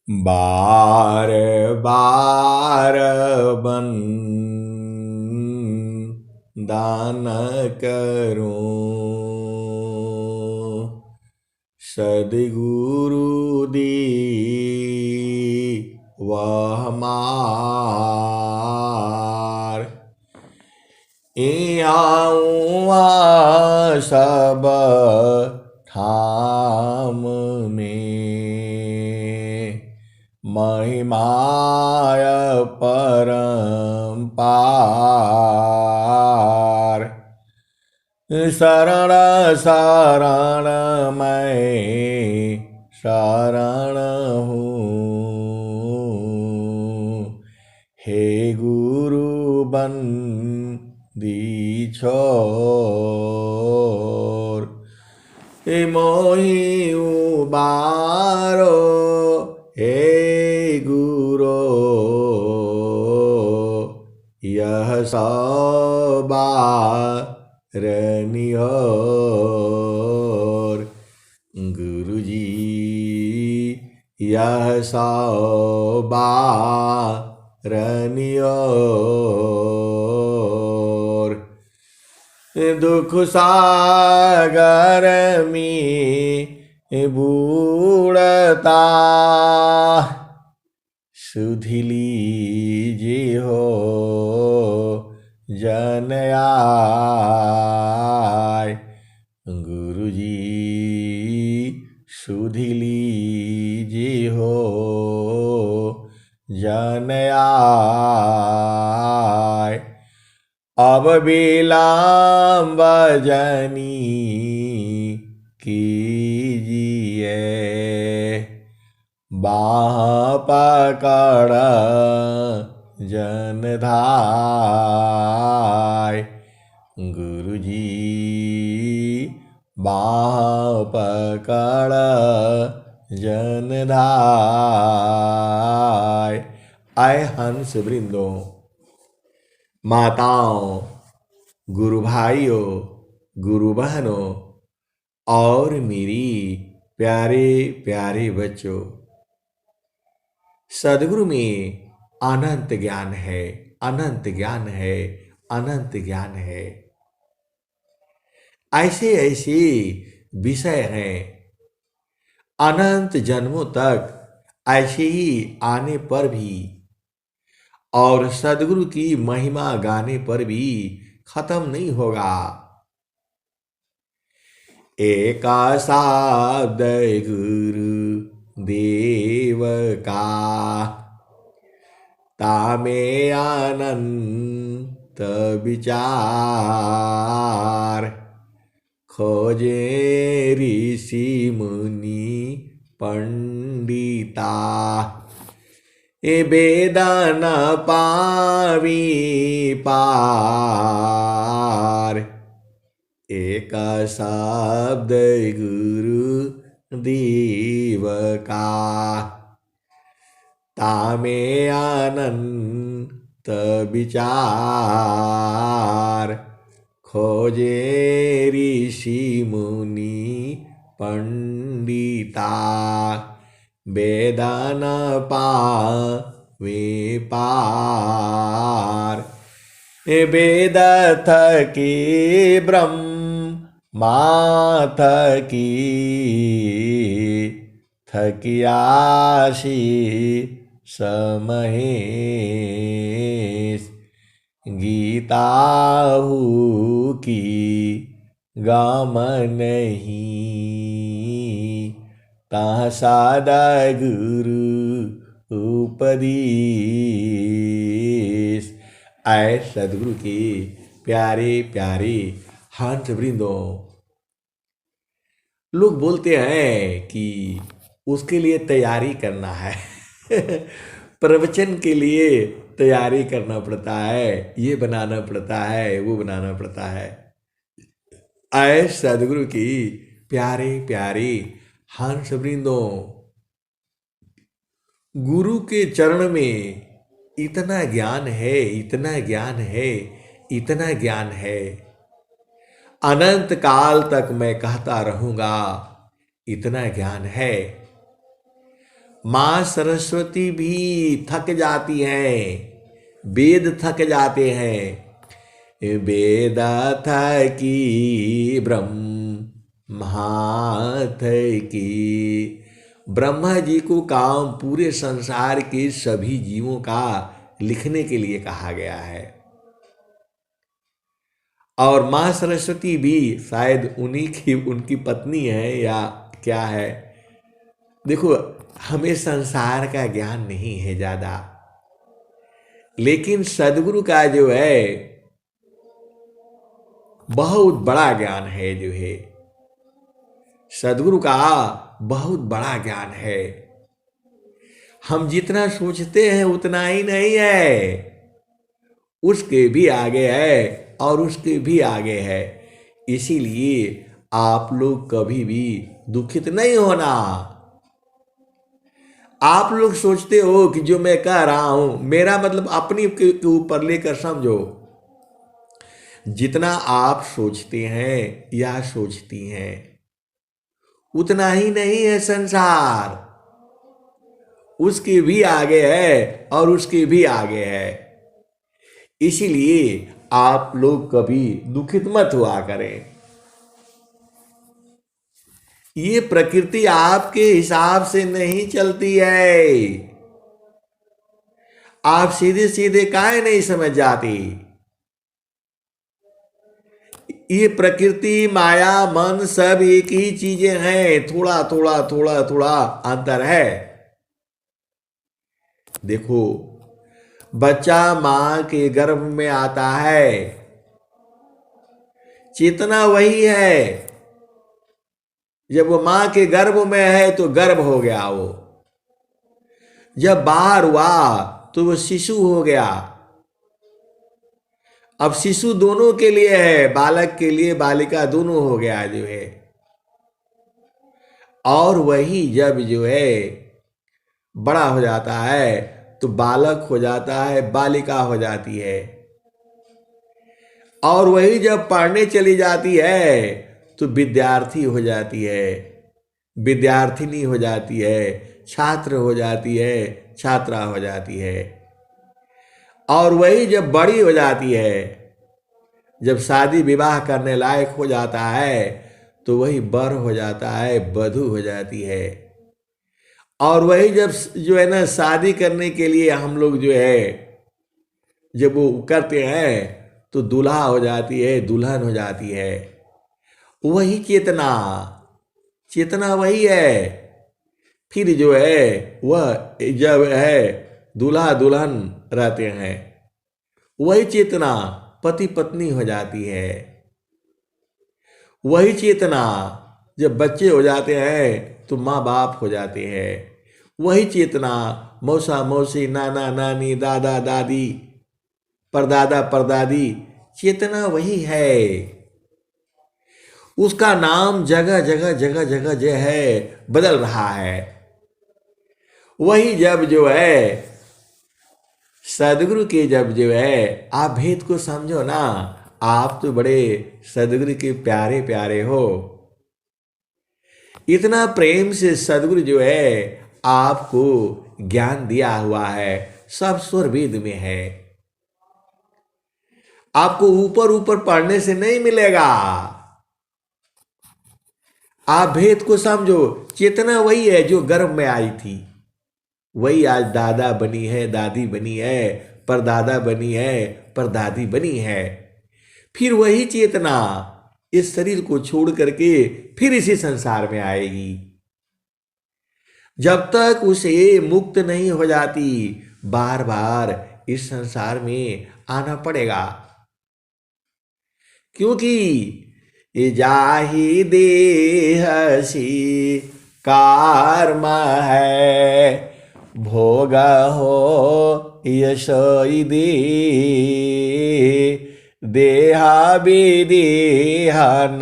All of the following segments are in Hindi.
बार बार बन दान करूं, सद्गुरु दी वह मार। आऊँ सब ठाम में, महिमाय परम्पार। शरण शरण मैं शरण हूँ, हे गुरु बंदी छोर। मोहि उबारो हे गुरो, यह सवारनियोर। गुरुजी यह सवारनियोर। दुख सागर में बूढ़ता, सुधि लीजिए हो जन आय। गुरुजी सुधि लीजिए हो जन आय। अब विलम्ब जनी कीजिए, बाह पकड़ जन धाय। गुरुजी बाह पकड़ जन धाय। आए हंस वृंदों, माताओं, गुरु भाइयों, गुरु बहनों और मेरी प्यारे प्यारे बच्चों, सदगुरु में अनंत ज्ञान है, अनंत ज्ञान है, अनंत ज्ञान है। ऐसे ऐसे विषय हैं, अनंत जन्मों तक ऐसे ही आने पर भी और सदगुरु की महिमा गाने पर भी खत्म नहीं होगा। एक शब्द गुरु देव का, तामे अनंत विचार। खोजे ऋषि मुनि पंडिता, ए वेद न पावी पार। एक शब्द गुरु देव का, तामे अनंत विचार। खोजे ऋषि मुनि पंडिता, वेद न पावे पार। वेद थकी ब्रह्मा थकी, थकियासी समहेश। गीता की गाम नहीं, ता सादा गुरु उपदेश। आए सदगुरु के प्यारे प्यारे हंस वृंदों, लोग बोलते हैं कि उसके लिए तैयारी करना है प्रवचन के लिए तैयारी करना पड़ता है, ये बनाना पड़ता है, वो बनाना पड़ता है। आए सदगुरु की प्यारे प्यारे हंस वृंदों, गुरु के चरण में इतना ज्ञान है, इतना ज्ञान है, इतना ज्ञान है, अनंत काल तक मैं कहता रहूंगा, इतना ज्ञान है। माँ सरस्वती भी थक जाती हैं, वेद थक जाते हैं। वेद थकी ब्रह्मा थकी। ब्रह्मा जी को काम पूरे संसार के सभी जीवों का लिखने के लिए कहा गया है। और माँ सरस्वती भी शायद उन्हीं की उनकी पत्नी है या क्या है। देखो, हमें संसार का ज्ञान नहीं है ज़्यादा, लेकिन सदगुरु का जो है बहुत बड़ा ज्ञान है, जो है सदगुरु का बहुत बड़ा ज्ञान है। हम जितना सोचते हैं उतना ही नहीं है, उसके भी आगे है और उसके भी आगे है। इसीलिए आप लोग कभी भी दुखित नहीं होना। आप लोग सोचते हो कि जो मैं कह रहा हूं, मेरा मतलब अपनी के ऊपर लेकर समझो। जितना आप सोचते हैं या सोचती हैं उतना ही नहीं है संसार, उसके भी आगे है और उसके भी आगे है। इसीलिए आप लोग कभी दुखित मत हुआ करें। ये प्रकृति आपके हिसाब से नहीं चलती है। आप सीधे सीधे काहे नहीं समझ जाती। ये प्रकृति, माया, मन सब एक ही चीजें हैं, थोड़ा थोड़ा थोड़ा थोड़ा अंतर है। देखो, बच्चा मां के गर्भ में आता है, चेतना वही है। जब वो मां के गर्भ में है तो गर्भ हो गया वो, जब बाहर हुआ तो वो शिशु हो गया। अब शिशु दोनों के लिए है, बालक के लिए बालिका दोनों हो गया जो है। और वही जब जो है बड़ा हो जाता है तो बालक हो जाता है, बालिका हो जाती है। और वही जब पढ़ने चली जाती है तो विद्यार्थी हो जाती है, विद्यार्थिनी हो जाती है, छात्र हो जाती है, छात्रा हो जाती है। और वही जब बड़ी हो जाती है, जब शादी विवाह करने लायक हो जाता है तो वही वर हो जाता है, वधू हो जाती है। और वही जब जो है ना शादी करने के लिए हम लोग जो है जब वो करते हैं तो दूल्हा हो जाती है, दुल्हन हो जाती है। वही चेतना, चेतना वही है। फिर जो है वह जब है दूल्हा दुल्हन रहते हैं, वही चेतना पति पत्नी हो जाती है। वही चेतना जब बच्चे हो जाते हैं तो माँ बाप हो जाते हैं। वही चेतना मौसा मौसी, नाना नानी, दादा दादी, परदादा परदादी, चेतना वही है। उसका नाम जगह जगह जगह जगह जो है बदल रहा है। वही जब जो है सदगुरु के जब जो है आप भेद को समझो ना, आप तो बड़े सदगुरु के प्यारे प्यारे हो। इतना प्रेम से सदगुरु जो है आपको ज्ञान दिया हुआ है, सब स्वर वेद में है। आपको ऊपर ऊपर पढ़ने से नहीं मिलेगा। आप भेद को समझो। चेतना वही है जो गर्भ में आई थी, वही आज दादा बनी है, दादी बनी है, परदादा बनी है, परदादी बनी है। फिर वही चेतना इस शरीर को छोड़ करके फिर इसी संसार में आएगी। जब तक उसे मुक्त नहीं हो जाती, बार बार इस संसार में आना पड़ेगा। क्योंकि ये जाहि देहसी कर्म है, भोग हो यशोई दे, देहा विदेहन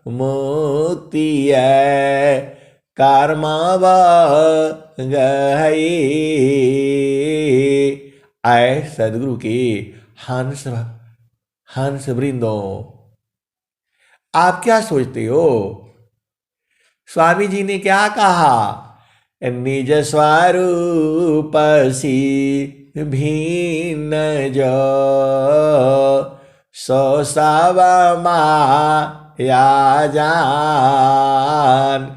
मुक्ति है, कर्मा गई। आए सदगुरु की हंस हंस वृंदों, आप क्या सोचते हो? स्वामी जी ने क्या कहा? निज स्वरूप सी भिन्न जो सो सब माया जान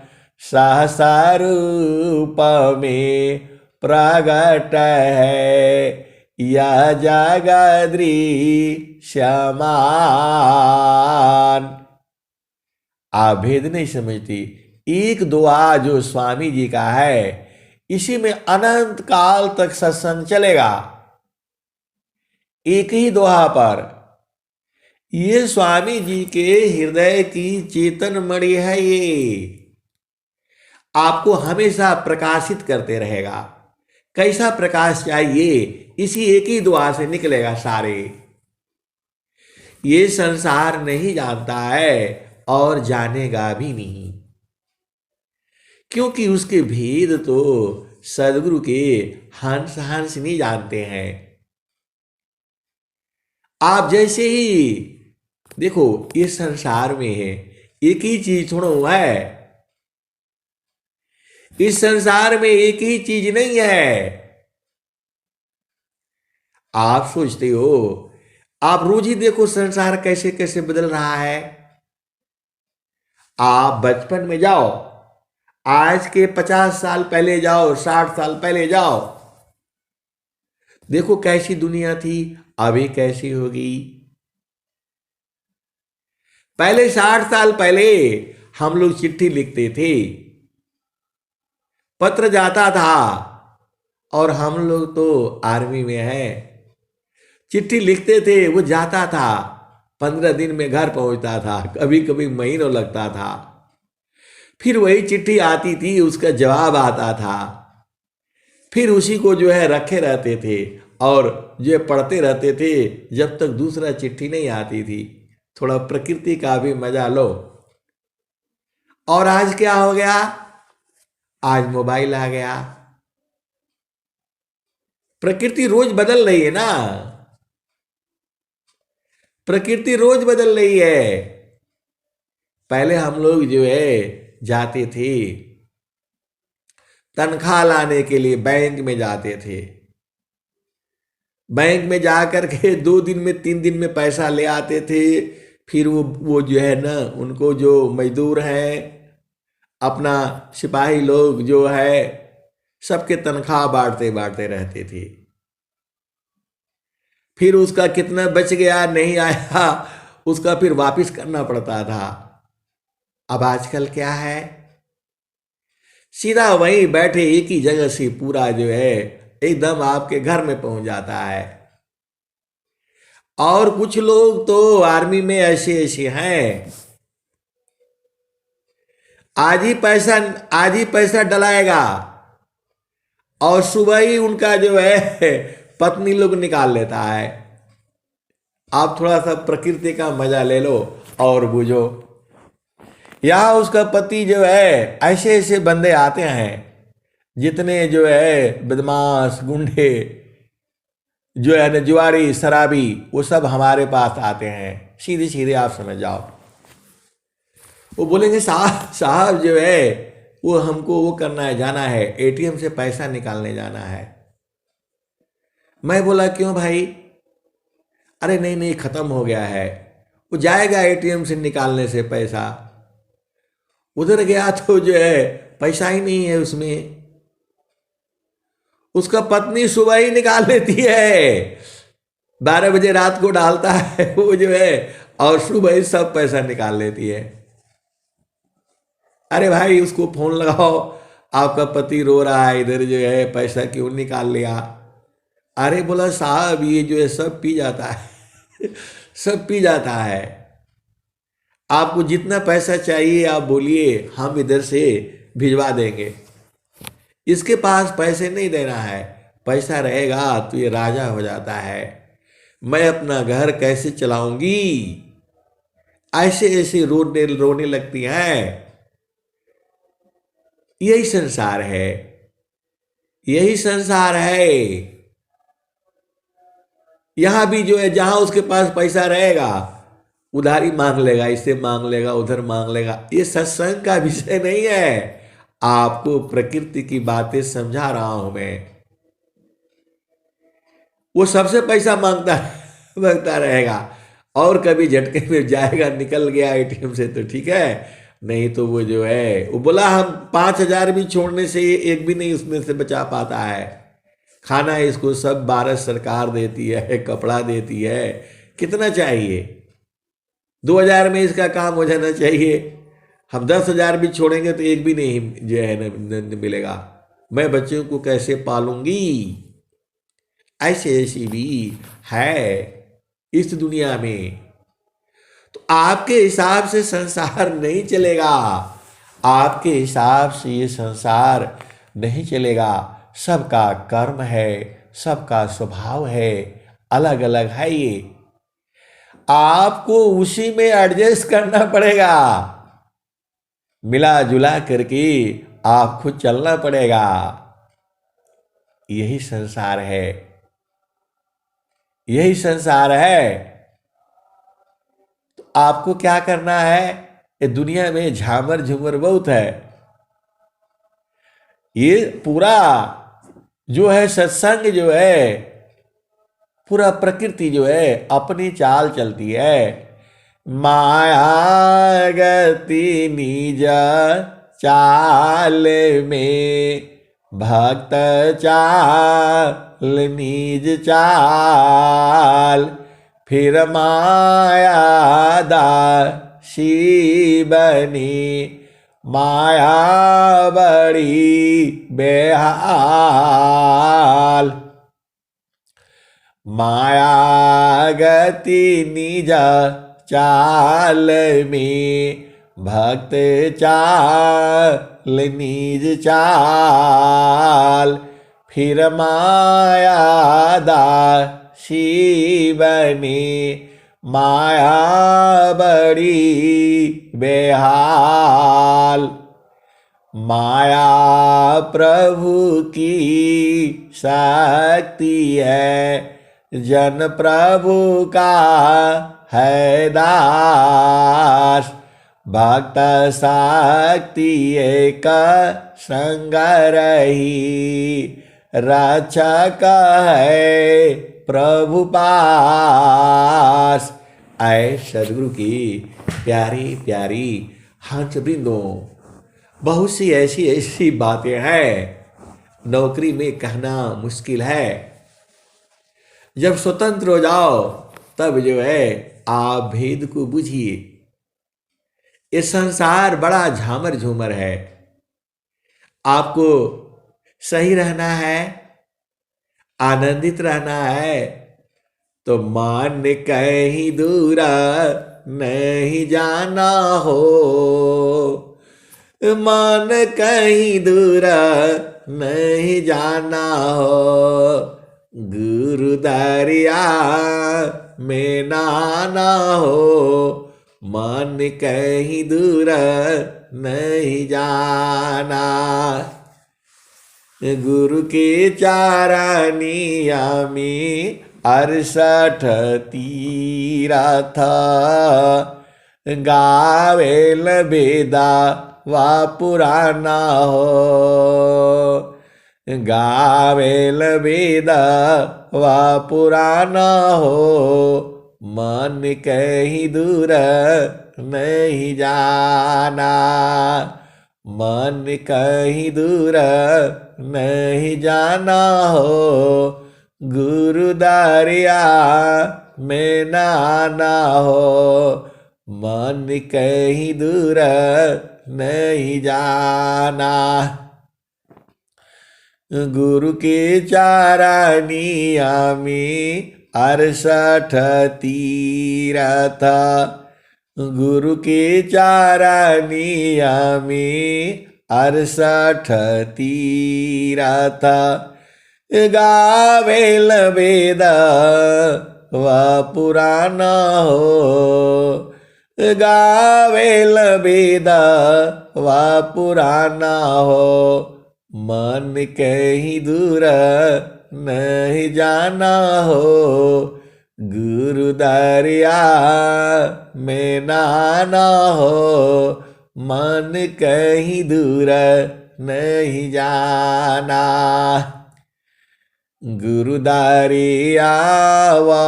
सहसा रूप में प्रगट है यह जगदृश्यमान। आप भेद नहीं समझती। एक दुआ जो स्वामी जी का है, इसी में अनंत काल तक सत्संग चलेगा। एक ही दोहा पर ये स्वामी जी के हृदय की चेतन मणि है। ये आपको हमेशा प्रकाशित करते रहेगा। कैसा प्रकाश चाहिए, इसी एक ही दुआ से निकलेगा सारे। ये संसार नहीं जानता है और जानेगा भी नहीं, क्योंकि उसके भेद तो सदगुरु के हंस हंस नहीं जानते हैं। आप जैसे ही देखो, इस संसार में है एक ही चीज थोड़ा हुआ है। इस संसार में एक ही चीज नहीं है। आप सोचते हो, आप रोज ही देखो संसार कैसे कैसे बदल रहा है। आप बचपन में जाओ, आज के 50 साल पहले जाओ, 60 साल पहले जाओ, देखो कैसी दुनिया थी, अभी कैसी होगी। पहले 60 साल पहले हम लोग चिट्ठी लिखते थे, पत्र जाता था, और हम लोग तो आर्मी में हैं, चिट्ठी लिखते थे, वो जाता था, 15 दिन में घर पहुंचता था, कभी कभी महीनों लगता था। फिर वही चिट्ठी आती थी, उसका जवाब आता था, फिर उसी को जो है रखे रहते थे और जो पढ़ते रहते थे जब तक दूसरा चिट्ठी नहीं आती थी। थोड़ा प्रकृति का भी मजा लो। और आज क्या हो गया, आज मोबाइल आ गया। प्रकृति रोज बदल रही है ना, प्रकृति रोज बदल रही है। पहले हम लोग जो है जाते थे, तनख्वाह लाने के लिए बैंक में जाते थे। बैंक में जाकर के 2 दिन में 3 दिन में पैसा ले आते थे। फिर वो जो है ना, उनको जो मजदूर हैं, अपना सिपाही लोग जो है, सबके तनख्वाह बांटते बांटते रहते थे। फिर उसका कितना बच गया, नहीं आया, उसका फिर वापस करना पड़ता था। अब आजकल क्या है, सीधा वहीं बैठे एक ही जगह से पूरा जो है एकदम आपके घर में पहुंच जाता है। और कुछ लोग तो आर्मी में ऐसे ऐसे हैं, आज ही पैसा डलाएगा और सुबह ही उनका जो है पत्नी लोग निकाल लेता है। आप थोड़ा सा प्रकृति का मजा ले लो और बुझो। यहां उसका पति जो है, ऐसे ऐसे बंदे आते हैं, जितने जो है बदमाश गुंडे जो है ना, जुआरी शराबी, वो सब हमारे पास आते हैं। सीधे सीधे आप समझ जाओ, वो बोलेंगे साहब जो है वो हमको वो करना है, जाना है, एटीएम से पैसा निकालने जाना है। मैं बोला क्यों भाई? अरे नहीं नहीं, खत्म हो गया है। वो जाएगा एटीएम से निकालने से पैसा, उधर गया तो जो है पैसा ही नहीं है उसमें। उसका पत्नी सुबह ही निकाल लेती है, 12 बजे रात को डालता है वो जो है, और सुबह ही सब पैसा निकाल लेती है। अरे भाई उसको फोन लगाओ, आपका पति रो रहा है, इधर जो है पैसा क्यों निकाल लिया? अरे बोला साहब ये जो है सब पी जाता है सब पी जाता है। आपको जितना पैसा चाहिए आप बोलिए, हम इधर से भिजवा देंगे। इसके पास पैसे नहीं देना है, पैसा रहेगा तो ये राजा हो जाता है। मैं अपना घर कैसे चलाऊंगी, ऐसे ऐसे रोने लगती हैं। यही संसार है, यही संसार है। यहां भी जो है, जहां उसके पास पैसा रहेगा उधारी मांग लेगा, इससे मांग लेगा, उधर मांग लेगा। ये सत्संग का विषय नहीं है। आपको प्रकृति की बातें समझा रहा हूं मैं। वो सबसे पैसा मांगता रहेगा, और कभी झटके में जाएगा, निकल गया एटीएम से तो ठीक है, नहीं तो वो जो है वो बोला हम 5,000 भी छोड़ने से एक भी नहीं उसमें से बचा पाता है। खाना इसको सब भारत सरकार देती है, कपड़ा देती है, कितना चाहिए? 2,000 में इसका काम हो जाना चाहिए। हम 10,000 भी छोड़ेंगे तो एक भी नहीं जो है न मिलेगा। मैं बच्चों को कैसे पालूंगी? ऐसे ऐसी भी है इस दुनिया में। तो आपके हिसाब से संसार नहीं चलेगा, आपके हिसाब से ये संसार नहीं चलेगा। सबका कर्म है, सबका स्वभाव है, अलग अलग है ये। आपको उसी में एडजस्ट करना पड़ेगा, मिला जुला करके आपको चलना पड़ेगा। यही संसार है, यही संसार है। तो आपको क्या करना है? ये दुनिया में झामर झूमर बहुत है। ये पूरा जो है सत्संग जो है, पूरा प्रकृति जो है अपनी चाल चलती है। माया गति निज चाल में, भक्त चाल निज चाल, फिर माया दासी बनी, माया बड़ी बेहाल। माया गति निज चाल में, भक्त चाल निज चाल, फिर माया दासी बनी, माया बड़ी बेहाल। माया प्रभु की शक्ति है, जन प्रभु का है दास। भक्त शक्ति एक संग रही, रक्षक है प्रभु पास। आए सदगुरु की प्यारी प्यारी हंस वृंदों, बहुत सी ऐसी ऐसी बातें हैं, नौकरी में कहना मुश्किल है। जब स्वतंत्र हो जाओ तब जो है आप भेद को बुझिए। ये संसार बड़ा झामर झूमर है। आपको सही रहना है, आनंदित रहना है, तो मान कहीं दूर नहीं जाना हो। मान कहीं दूर नहीं जाना हो, गुरु दरिया में नाना हो। मान कहीं दूर नहीं जाना, गुरु के चारनिया में 68 तीरथ, गावेल बेदा वा पुराना हो। गावेल बेदा वा पुराना हो, मन कहीं दूर नहीं जाना। मन कहीं दूर नहीं जाना हो, गुरु दरिया में नाना हो। मन कहीं दूर नहीं जाना, गुरु के चारनिया में 68 तीरथ। गुरु के चारनिया में 68 तीरथ, गावेल वेद व पुराना हो। गावेल वेद व पुराना हो, मन कहीं दूर नहीं जाना हो, गुरु दरिया में नाना हो। मन कहीं दूर नहीं जाना। गुरुदारी आवा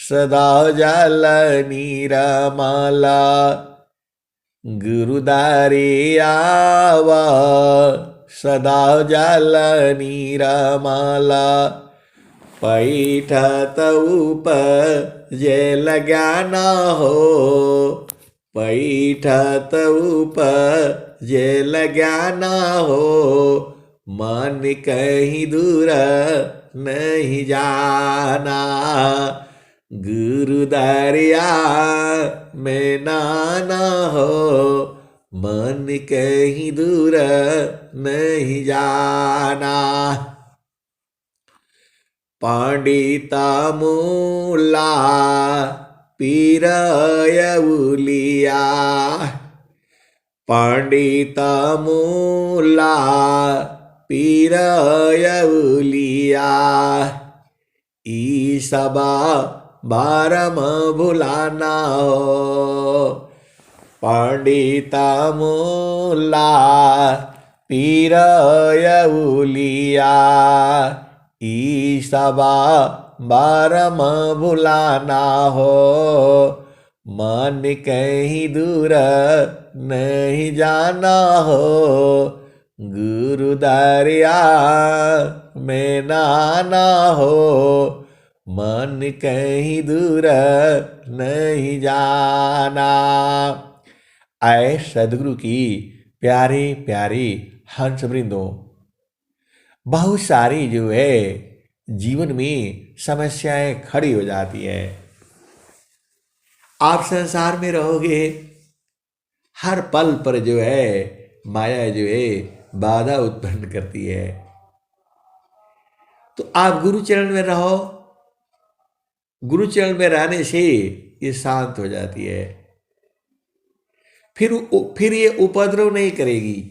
सदा जल नीरमाला। गुरुदारी आवा सदा जल नीरमाला। पैठत उपजे ज्ञान हो। पैठत उपजे ज्ञान हो। मन कहीं दूर नहीं जाना। गुरु दरिया में नाना हो। मन कहीं दूर नहीं जाना। पंडिता मूला पीरयउलिया। पंडिता मूला पीरयउलिया। ई सबा बारम भुलाना हो। पंडिता मूला पीरयउलिया। ई सबा बारम भुलाना हो। मन कहीं दूर नहीं जाना हो। गुरु दरिया में नाना हो। मन कहीं दूर नहीं जाना। आए सदगुरु की प्यारी प्यारी हंस वृंदों, बहुत सारी जो है जीवन में समस्याएं खड़ी हो जाती हैं। आप संसार में रहोगे, हर पल पर जो है माया जो है बाधा उत्पन्न करती है। तो आप गुरुचरण में रहो। गुरुचरण में रहने से ये शांत हो जाती है। फिर ये उपद्रव नहीं करेगी।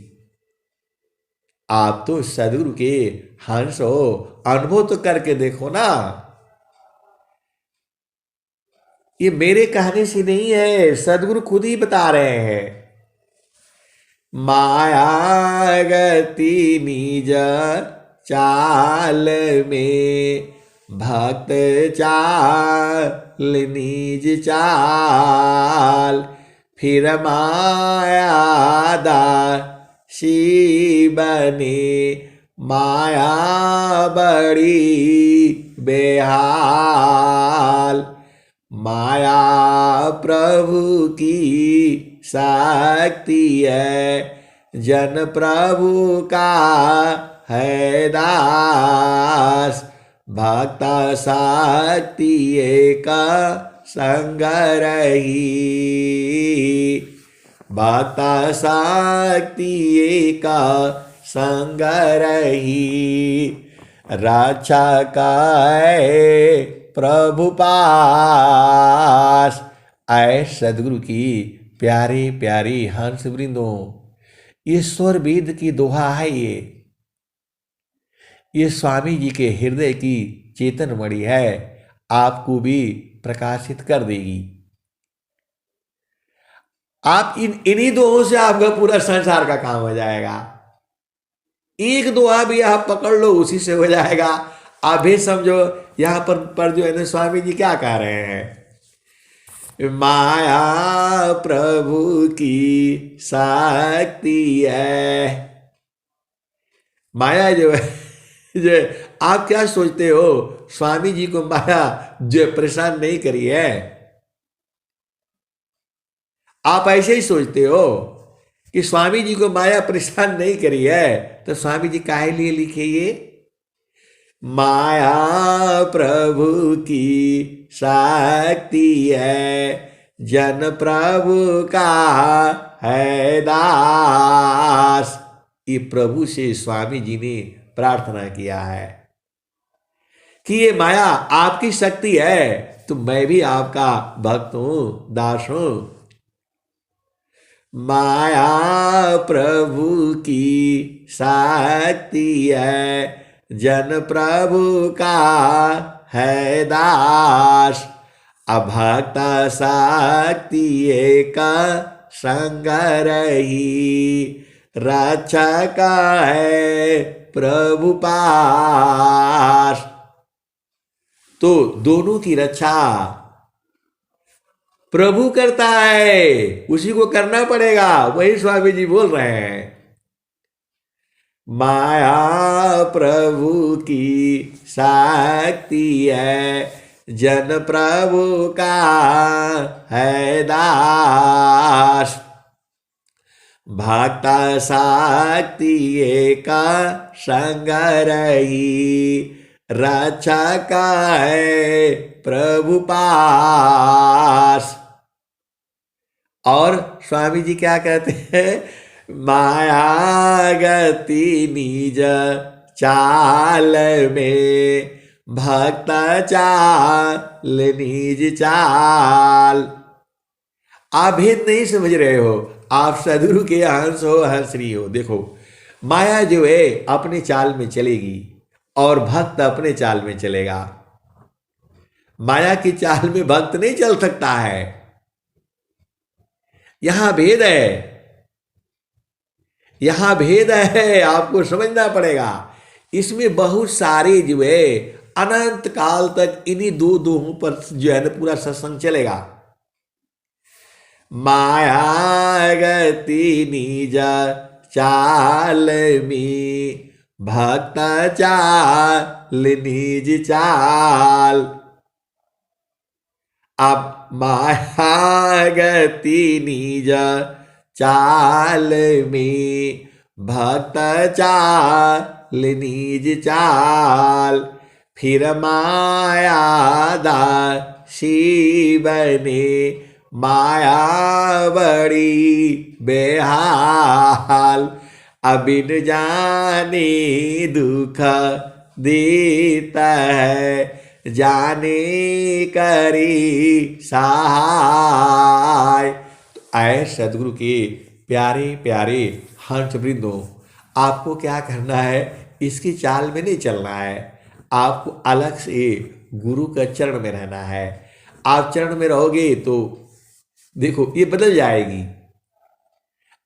आप तो सदगुरु के हंस हो, अनुभव तो करके देखो ना। ये मेरे कहने से नहीं है, सदगुरु खुद ही बता रहे हैं। माया गति निज चाल में, भक्त चाल निज चाल। फिर माया दासी बने, माया बड़ी बेहाल। माया प्रभु की शक्ति है, जन प्रभु का है दास। भक्त शक्ति एक संग रही, भक्त शक्ति एक संग रही। रक्षा है प्रभु पास। आए सदगुरु की प्यारी प्यारी हंस वृंदों, ईश्वर वेद की दोहा है ये स्वामी जी के हृदय की चेतन मणि है। आपको भी प्रकाशित कर देगी। आप इन्हीं दोहों से आपका पूरा संसार का काम हो जाएगा। एक दोहा भी आप पकड़ लो, उसी से हो जाएगा। आप भी समझो यहां पर जो है ना स्वामी जी क्या कह रहे हैं। माया प्रभु की शक्ति है। माया जो है, जो आप क्या सोचते हो स्वामी जी को माया जो परेशान नहीं करी है? आप ऐसे ही सोचते हो कि स्वामी जी को माया परेशान नहीं करी है, तो स्वामी जी काहे लिए लिखे ये? माया प्रभु की शक्ति है, जन प्रभु का है दास। ये प्रभु से स्वामी जी ने प्रार्थना किया है कि ये माया आपकी शक्ति है, तो मैं भी आपका भक्त हूं, दास हूं। माया प्रभु की शक्ति है, जन प्रभु का है दास। अभक्त शक्ति एक संग रही, रक्षा का है प्रभु पास। तो दोनों की रक्षा प्रभु करता है, उसी को करना पड़ेगा। वही स्वामी जी बोल रहे हैं, माया प्रभु की शक्ति है, जन प्रभु का है दास। भक्ता शक्ति एक संग रही, रक्षा का है प्रभु पास। और स्वामी जी क्या कहते हैं, माया गति निज चाल में, भक्त चाल निज चाल। आप भेद नहीं समझ रहे हो, आप सदगुरु के हंस हो, हंसरी हो। देखो माया जो है अपने चाल में चलेगी और भक्त अपने चाल में चलेगा। माया की चाल में भक्त नहीं चल सकता है, यहां भेद है, यहां भेद है, आपको समझना पड़ेगा। इसमें बहुत सारे जो है अनंत काल तक इन्हीं दो दोहों पर जो है ना पूरा सत्संग चलेगा। माया गति निज चाल में, भक्त चाल निज चाल। अब माया गति निज चाल में, भक्त चाल निज चाल। फिर माया दासी बने, माया बड़ी बेहाल। अबिन जाने दुख देता है, जाने करी सहाय। तो आए सदगुरु के प्यारे प्यारे हंस वृंदों, आपको क्या करना है, इसकी चाल में नहीं चलना है, आपको अलग से गुरु का चरण में रहना है। आप चरण में रहोगे तो देखो ये बदल जाएगी।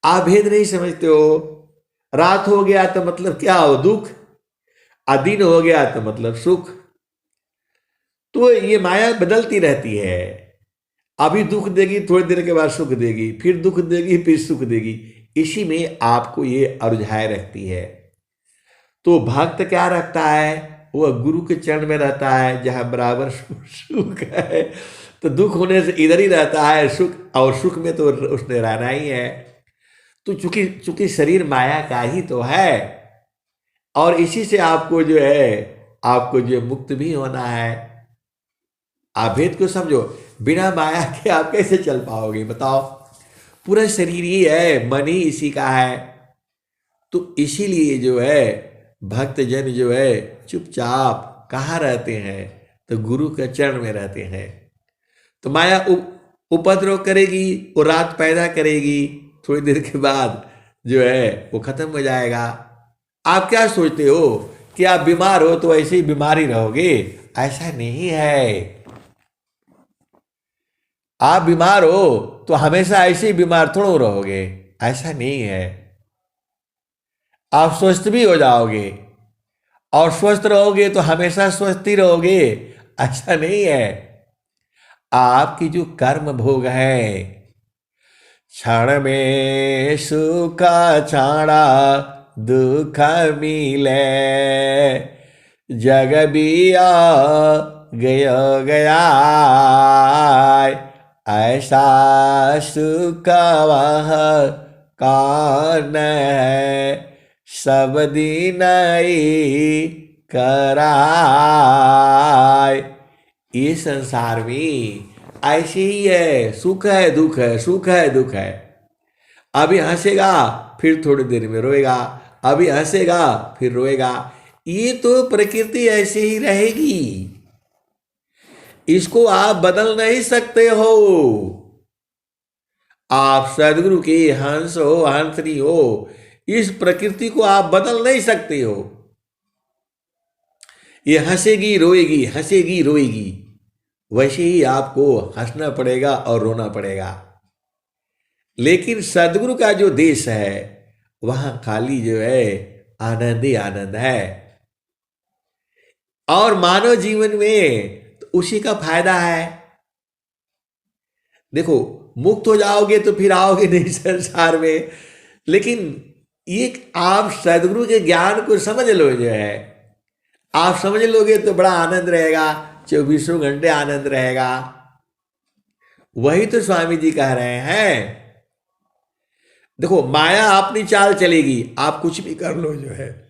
आप भेद नहीं समझते हो, रात हो गया तो मतलब क्या हो, दुख, दिन हो गया तो मतलब सुख। तो ये माया बदलती रहती है, अभी दुख देगी, थोड़ी देर के बाद सुख देगी, फिर दुख देगी, फिर सुख देगी। इसी में आपको ये अरुझाए रखती है। तो भक्त क्या रखता है, वह गुरु के चरण में रहता है, जहां बराबर सुख है। तो दुख होने से इधर ही रहता है सुख, और सुख में तो उसने रहना ही है। तो चूंकि शरीर माया का ही तो है, और इसी से आपको जो है, आपको जो मुक्त भी होना है। आप भेद को समझो, बिना माया के आप कैसे चल पाओगे बताओ। पूरा शरीर ही है, मन ही इसी का है। तो इसीलिए जो है भक्त जन जो है चुपचाप कहाँ रहते हैं, तो गुरु के चरण में रहते हैं। तो माया उपद्रव करेगी, वो रात पैदा करेगी, थोड़ी देर के बाद जो है वो खत्म हो जाएगा। आप क्या सोचते हो कि आप बीमार हो तो ऐसे ही बीमार ही रहोगे? ऐसा नहीं है। आप बीमार हो तो हमेशा ऐसे ही बीमार थोड़ा रहोगे, ऐसा नहीं है। आप स्वस्थ भी हो जाओगे, और स्वस्थ रहोगे तो हमेशा स्वस्थ ही रहोगे, ऐसा नहीं है। आपकी जो कर्म भोग है, क्षण में सुख छाड़ा दुख मिले, जग बिया गया ऐसा सुख वह कौन है, सब दिन ही कराय। ये संसार में ऐसे ही है, सुख है दुख है, सुख है दुख है। अभी हंसेगा फिर थोड़ी देर में रोएगा, अभी हंसेगा फिर रोएगा। ये तो प्रकृति ऐसे ही रहेगी, इसको आप बदल नहीं सकते हो। आप सदगुरु के हंस हो, हंसनी हो, इस प्रकृति को आप बदल नहीं सकते हो। ये हंसेगी रोएगी, हंसेगी रोएगी, वैसे ही आपको हंसना पड़ेगा और रोना पड़ेगा। लेकिन सदगुरु का जो देश है, वहां खाली जो है आनंद ही आनंद है। और मानव जीवन में तो उसी का फायदा है। देखो, मुक्त हो जाओगे तो फिर आओगे नहीं संसार में, लेकिन ये आप सदगुरु के ज्ञान को समझ लो, जो है आप समझ लोगे तो बड़ा आनंद रहेगा, 24 घंटे आनंद रहेगा। वही तो स्वामी जी कह रहे हैं। देखो, माया अपनी चाल चलेगी, आप कुछ भी कर लो, जो है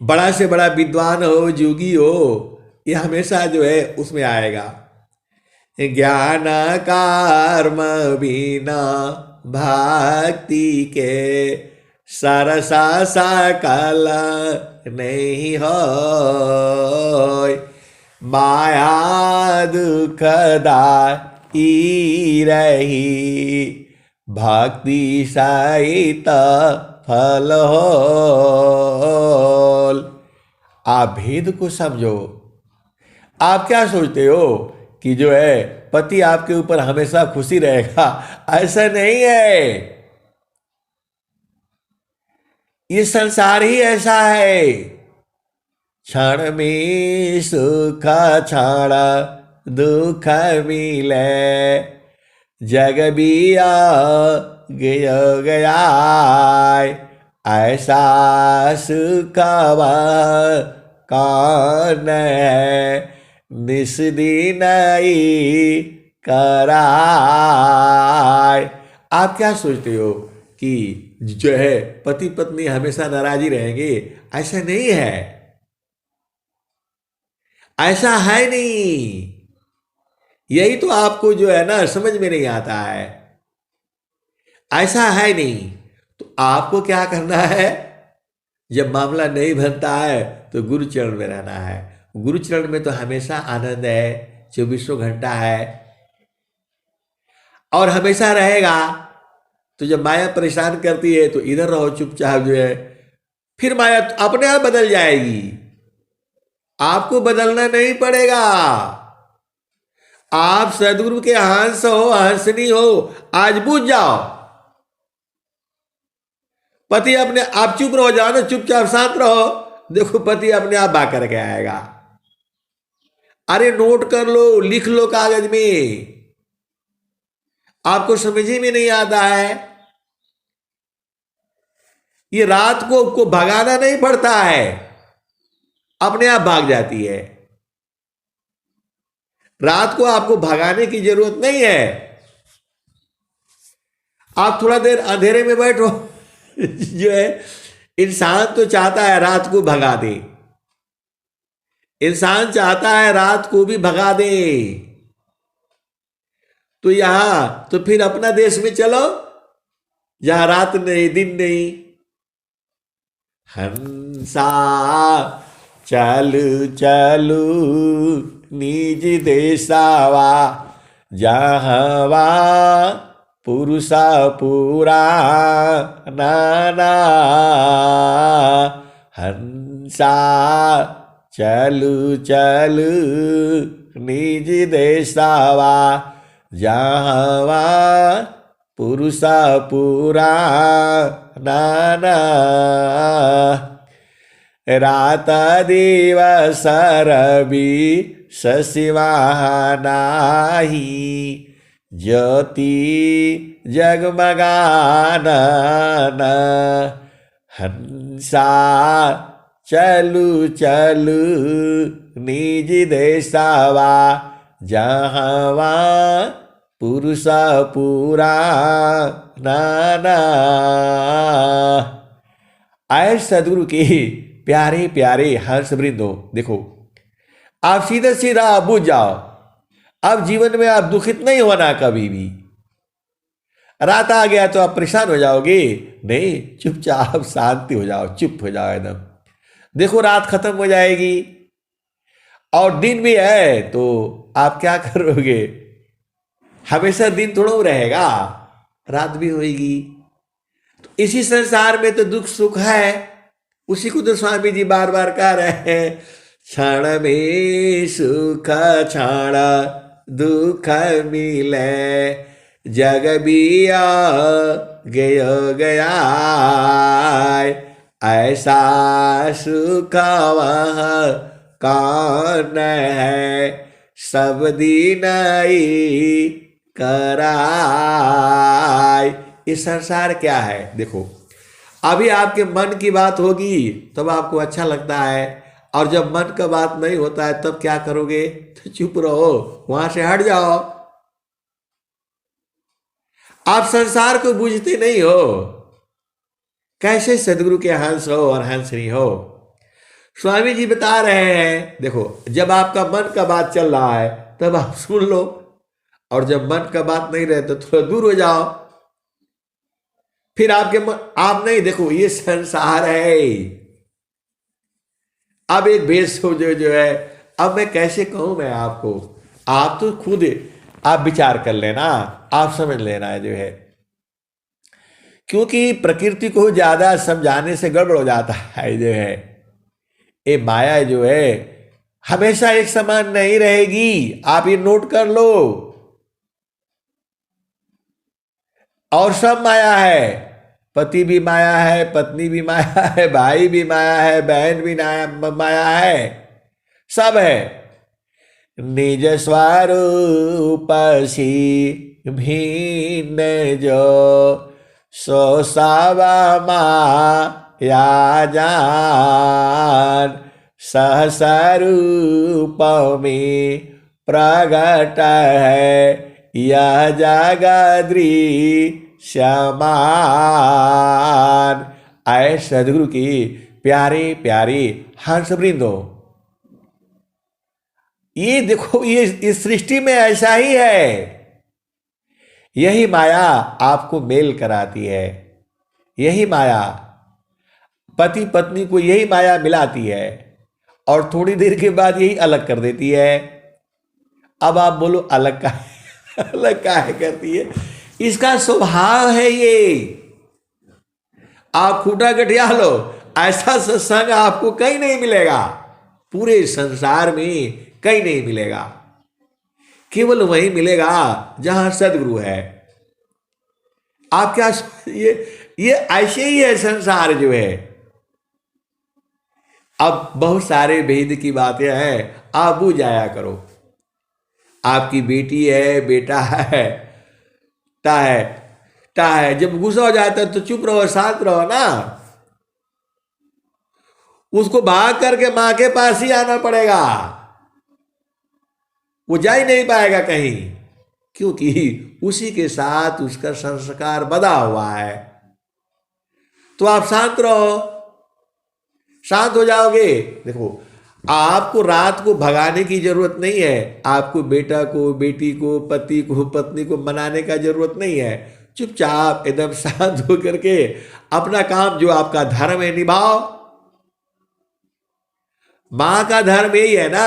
बड़ा से बड़ा विद्वान हो, जोगी हो, ये हमेशा जो है उसमें आएगा। ज्ञान कर्म बिना भक्ति के सरसा सकल नहीं हो। माया दुखदाई रही, भक्ति सहित फल हो। आप भेद को समझो। आप क्या सोचते हो कि जो है पति आपके ऊपर हमेशा खुशी रहेगा? ऐसा नहीं है। ये संसार ही ऐसा है। क्षण में सुख क्षण दुख मिले, जग बिया गया ऐसा सुख कौन है, निस्दिन कराय। आप क्या सोचते हो कि जो है पति पत्नी हमेशा नाराज ही रहेंगे? ऐसा नहीं है, ऐसा है नहीं। यही तो आपको जो है ना समझ में नहीं आता है। ऐसा है नहीं। तो आपको क्या करना है? जब मामला नहीं बनता है तो गुरु चरण में रहना है। गुरु चरण में तो हमेशा आनंद है, 24 घंटा है और हमेशा रहेगा। तो जब माया परेशान करती है तो इधर रहो चुपचाप, जो है फिर माया अपने आप बदल जाएगी। आपको बदलना नहीं पड़ेगा। आप सदगुरु के हंस हो, हंसनी हो, आज बूझ जाओ। पति अपने आप चुप रहो, जाओ ना, चुपचाप शांत रहो, देखो पति अपने आप बात करके आएगा। अरे नोट कर लो, लिख लो कागज में। आपको समझ ही में नहीं आता है। ये रात को भगाना नहीं पड़ता है, अपने आप भाग जाती है। रात को आपको भगाने की जरूरत नहीं है। आप थोड़ा देर अंधेरे में बैठो जो है इंसान तो चाहता है रात को भगा दे, इंसान चाहता है रात को भी भगा दे। तो यहां तो फिर अपना देश में चलो जहां रात नहीं दिन नहीं। हंसा चलू चलू निज देसावा, जहवा पुरुषा पूरा नाना। हंसा चलू चलू निज देसावा, जहवा पुरुषा पूरा नाना। रात दिवस रवि शशिवाहनाही, ज्योति जगमगानन। हंसा चलू चलू निज देसावा, जहवा पुरुष पूरा नाना। आए सदगुरु के प्यारे प्यारे हर्ष वृंदो, देखो आप सीधा सीधा बुझ जाओ। अब जीवन में आप दुखित नहीं होना कभी भी। रात आ गया तो आप परेशान हो जाओगे? नहीं, चुपचाप शांति हो जाओ, चुप हो जाओ एकदम। देखो रात खत्म हो जाएगी और दिन भी है तो आप क्या करोगे? हमेशा दिन थोड़ा रहेगा, रात भी होगी। तो इसी संसार में तो दुख सुख है। उसी को तो स्वामी जी बार बार कह रहे हैं, क्षण में सुख क्षण दुख मिले, जग बिया गयो गया, ऐसा सुख वह कौन है, सब दिन ही कराय। ये संसार क्या है? देखो, अभी आपके मन की बात होगी तब आपको अच्छा लगता है, और जब मन का बात नहीं होता है तब क्या करोगे? तो चुप रहो, वहां से हट जाओ। आप संसार को बूझते नहीं हो। कैसे सदगुरु के हंस हो और हंसनी हो? स्वामी जी बता रहे हैं, देखो, जब आपका मन का बात चल रहा है तब आप सुन लो, और जब मन का बात नहीं रहे तो थोड़ा दूर हो जाओ। फिर आपके मन, आप नहीं, देखो ये संसार है। अब एक भेष जो है, अब मैं कैसे कहूं मैं आपको, आप तो खुद आप विचार कर लेना, आप समझ लेना है जो है, क्योंकि प्रकृति को ज्यादा समझाने से गड़बड़ हो जाता है जो है। ये माया जो है हमेशा एक समान नहीं रहेगी, आप ये नोट कर लो। और सब माया है, पति भी माया है, पत्नी भी माया है, भाई भी माया है, बहन भी माया है, सब है। निज स्वरूप सी भिन्न जो, सो सब माया जान, सहस्वरूप में प्रगट है यह जगदृश्यमान। आए सदगुरु की प्यारे प्यारे हंस वृंदो, ये देखो, ये इस सृष्टि में ऐसा ही है। यही माया आपको मेल कराती है, यही माया पति पत्नी को, यही माया मिलाती है, और थोड़ी देर के बाद यही अलग कर देती है। अब आप बोलो अलग का अलग का है करती है, इसका स्वभाव है ये। आप खूटा गठिया लो, ऐसा सत्संग आपको कहीं नहीं मिलेगा, पूरे संसार में कहीं नहीं मिलेगा, केवल वहीं मिलेगा जहां सदगुरु है। आप क्या, ये ऐसे ही है संसार जो है। अब बहुत सारे भेद की बातें हैं, आप बुझ जाया करो। आपकी बेटी है, बेटा है, ता है, ता है, जब गुस्सा हो जाता है तो चुप रहो, शांत रहो ना। उसको भाग करके मां के पास ही आना पड़ेगा, वो जा ही नहीं पाएगा कहीं, क्योंकि उसी के साथ उसका संस्कार बधा हुआ है। तो आप शांत रहो, शांत हो जाओगे। देखो, आपको रात को भगाने की जरूरत नहीं है, आपको बेटा को, बेटी को, पति को, पत्नी को मनाने का जरूरत नहीं है। चुपचाप एकदम शांत होकर के अपना काम, जो आपका धर्म है, निभाओ। मां का धर्म यही है ना,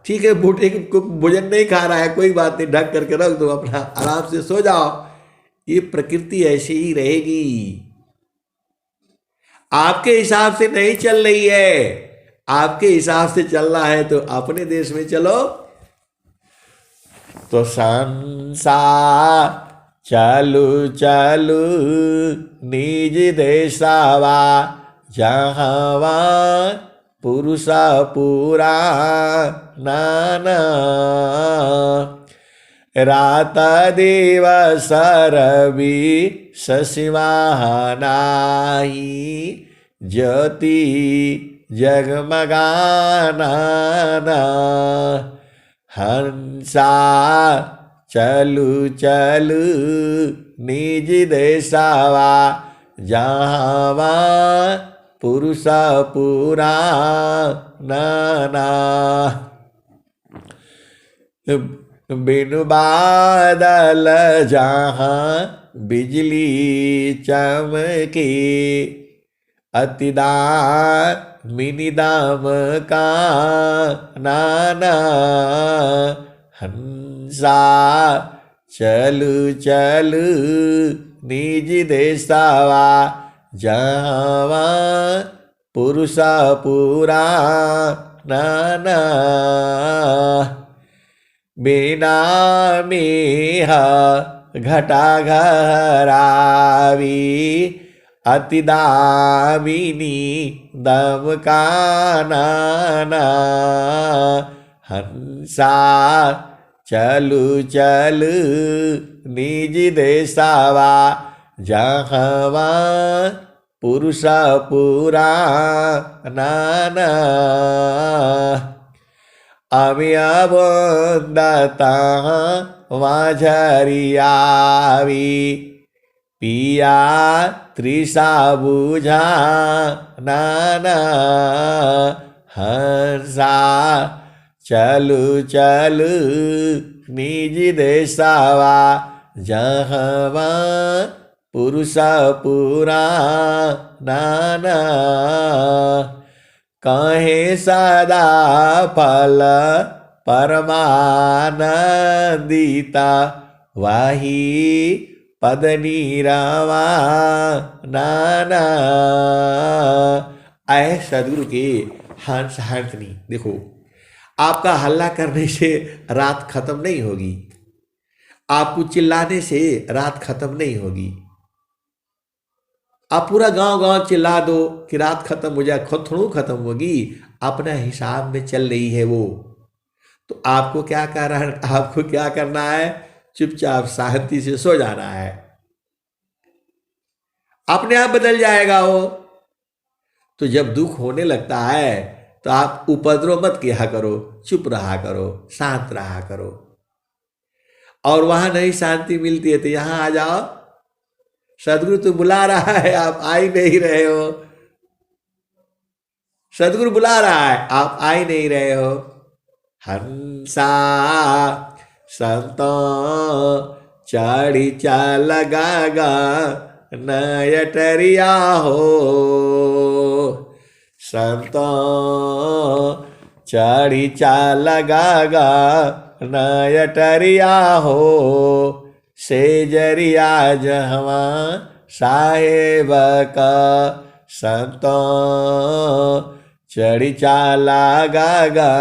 ठीक है, बूढ़े को भोजन नहीं खा रहा है, कोई बात नहीं, ढक करके रख दो, अपना आराम से सो जाओ। ये प्रकृति ऐसी ही रहेगी, आपके हिसाब से नहीं चल रही है। आपके हिसाब से चलना है तो अपने देश में चलो। तो संसार चलू चलू निज देशवा, जहावा पुरुष पूरा नाना, रात दिवस रवि शशिवाहनाही, ज्योति जगमगाना, हंसा चलू चलू निज देशवा, जहावा पुरुष पूरा नाना, बिनु बादल जहाँ बिजली चमके, अतिदान मिनी दाम का नाना, हंसा चलू चलू निज देशवा, जहाँ पुरुष पूरा नाना, बिना मेहा घटा घरावी अति दामिनी दम का नाना हंसा चलू चलू निज देसावा जहवा पुरुष पूरा नाना आम्ही अबोंदता माझरी आवी पिया त्रिसा बुझा नाना हंसा चलू चलू निज देसावा जहवा पुरुष पूरा नाना कहे सदा फल परमानंदिता वाही पद नीरावा नाना। आए सदगुरु के हंस हंसनी। देखो, आपका हल्ला करने से रात खत्म नहीं होगी, आपको चिल्लाने से रात खत्म नहीं होगी। आप पूरा गांव गांव चिल्ला दो कि रात खत्म हो जाए, खुद थोड़ी खत्म होगी, अपना हिसाब में चल रही है वो। तो आपको क्या करना है, चुपचाप शांति से सो जाना है, अपने आप बदल जाएगा वो। तो जब दुख होने लगता है तो आप उपद्रव मत किया करो, चुप रहा करो, शांत रहा करो। और वहां नहीं शांति मिलती है तो यहां आ जाओ, सदगुरु तो बुला रहा है, आप आ ही नहीं रहे हो। सदगुरु बुला रहा है, आप आ ही नहीं रहे हो। हंसा संतो चढ़ी चाल गागा नयटरिया हो, संतो चढ़ी चाल गागा नयटरिया हो, सेजरिया जहवा साहेब का संतो चढ़ी चाला गागा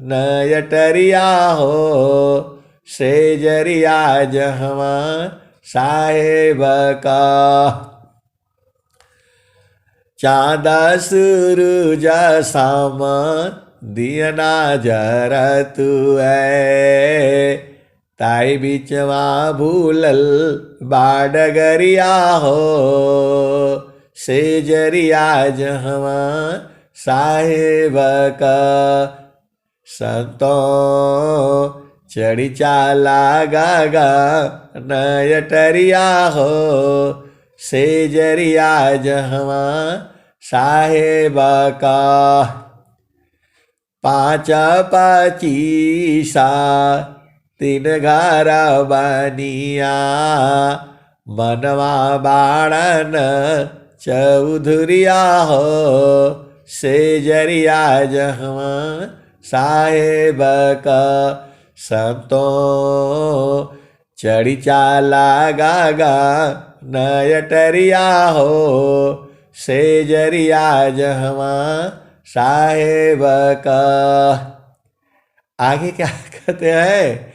नयटरिया हो, सेजरिया जहवा साहेब का। चांदा सूरज साम दियना जरतु है, ताई बीचवा भूलल बाडगरिया हो, सेजरिया जहवा साहेब का संतो चढ़ी चाला गागा नयटरिया हो, सेजरिया जहवा साहेब का। पाँच पचीसा तीन घर बनिया, मनवा बाड़न चौधुरिया हो, सेजरिया जहवा साहेब का संतो चढ़ी चाला गागा नयटरिया हो, सेजरिया जहवा साहेब का। आगे क्या कहते हैं,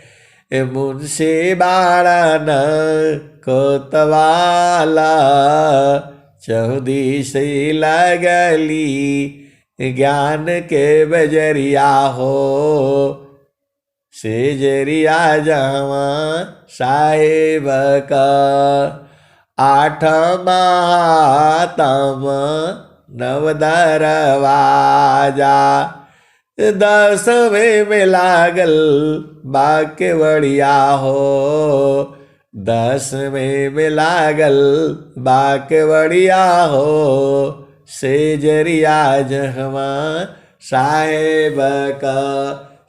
मुंशी बाड़न कोतवाला चौदी से लगली ज्ञान के बजरिया हो, सेजरिया जहवा साहेब का। आठ महातम नव दरवाजा, 10वें में लागल बाकेवड़िया हो, 10वें में लागल बाकेवड़िया हो, सेजरिया जहवा साहेब का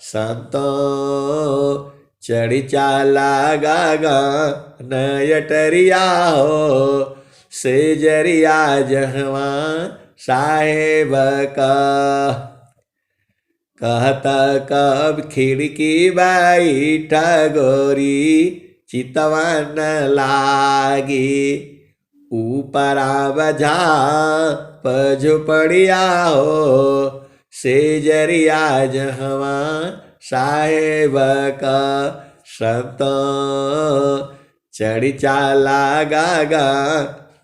संतो चढ़ी चाला गागा नयटरिया हो, सेजरिया जहवा साहेब का। कहता कब खिड़की बैठा गोरी चितवन लागी, ऊपरा बजा पझुपड़िया हो, सेजरिया जहवा साहेब का संतो चढ़ी चाला गागा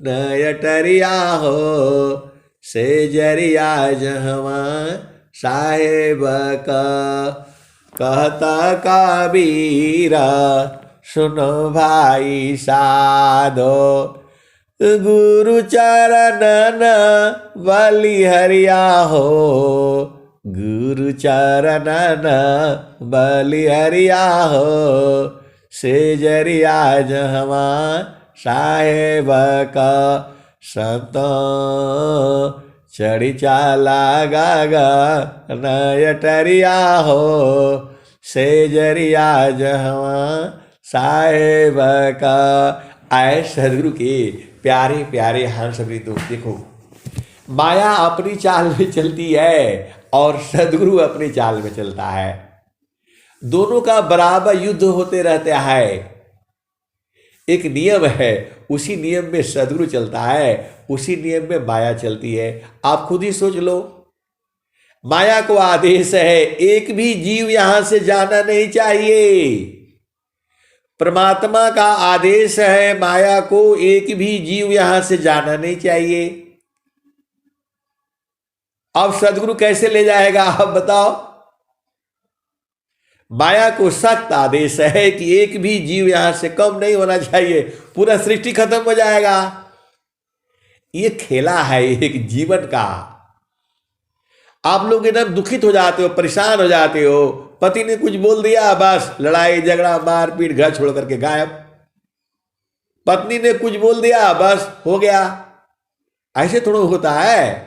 नयटरिया हो, से जरिया जहवा साहेब का। कहता कबीरा सुनो भाई साधो, गुरु चरणन बलिहरिया हो, गुरु चरणन बलिहरिया हो, से जरिया जहवा साहेब का। संत चढ़ी चाला गागा नयटरिया हो, से जरिया जहवा साहेब का। आए सदगुरु के प्यारे प्यारे हंस वृंदो, देखो माया अपनी चाल में चलती है और सदगुरु अपनी चाल में चलता है। दोनों का बराबर युद्ध होते रहता है। एक नियम है, उसी नियम में सदगुरु चलता है, उसी नियम में माया चलती है। आप खुद ही सोच लो, माया को आदेश है एक भी जीव यहां से जाना नहीं चाहिए। परमात्मा का आदेश है माया को एक भी जीव यहां से जाना नहीं चाहिए। अब सदगुरु कैसे ले जाएगा आप बताओ। माया को सख्त आदेश है कि एक भी जीव यहां से कम नहीं होना चाहिए, पूरा सृष्टि खत्म हो जाएगा। ये खेला है एक जीवन का। आप लोग एकदम दुखित हो जाते हो, परेशान हो जाते हो, पति ने कुछ बोल दिया बस लड़ाई झगड़ा मारपीट, घर छोड़ करके गायब। पत्नी ने कुछ बोल दिया बस हो गया। ऐसे थोड़ा होता है।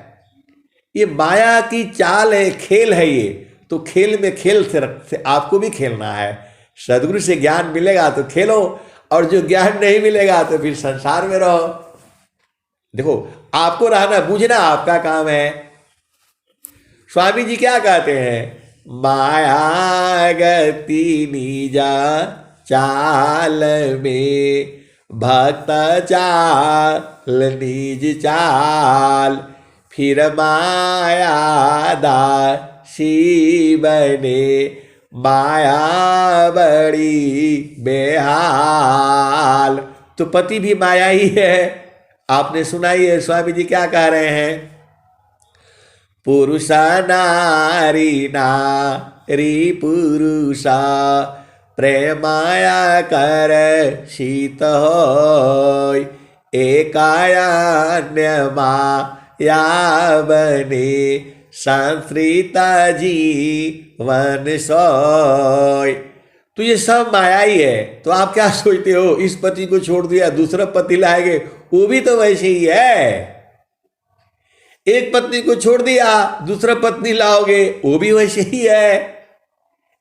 ये माया की चाल है, खेल है ये। तो खेल में खेल से आपको भी खेलना है। सदगुरु से ज्ञान मिलेगा तो खेलो, और जो ज्ञान नहीं मिलेगा तो फिर संसार में रहो। देखो आपको रहना बूझना आपका काम है। स्वामी जी क्या कहते हैं, माया गति निजा चाल में, भक्त चाल निज चाल, फिर माया दासी बने, माया बड़ी बेहाल। तो पति भी माया ही है। आपने सुना ही है स्वामी जी क्या कह रहे हैं, पुरुषा नारी नारी पुरुषा, प्रेमाया कर शीत होय, एकायान्य माया बने, संस्कृता जीवन सोय। तो ये सब माया ही है। तो आप क्या सोचते हो, इस पति को छोड़ दिया दूसरा पति लाएंगे, वो भी तो वैसे ही है। एक पत्नी को छोड़ दिया दूसरा पत्नी लाओगे, वो भी वैसे ही है।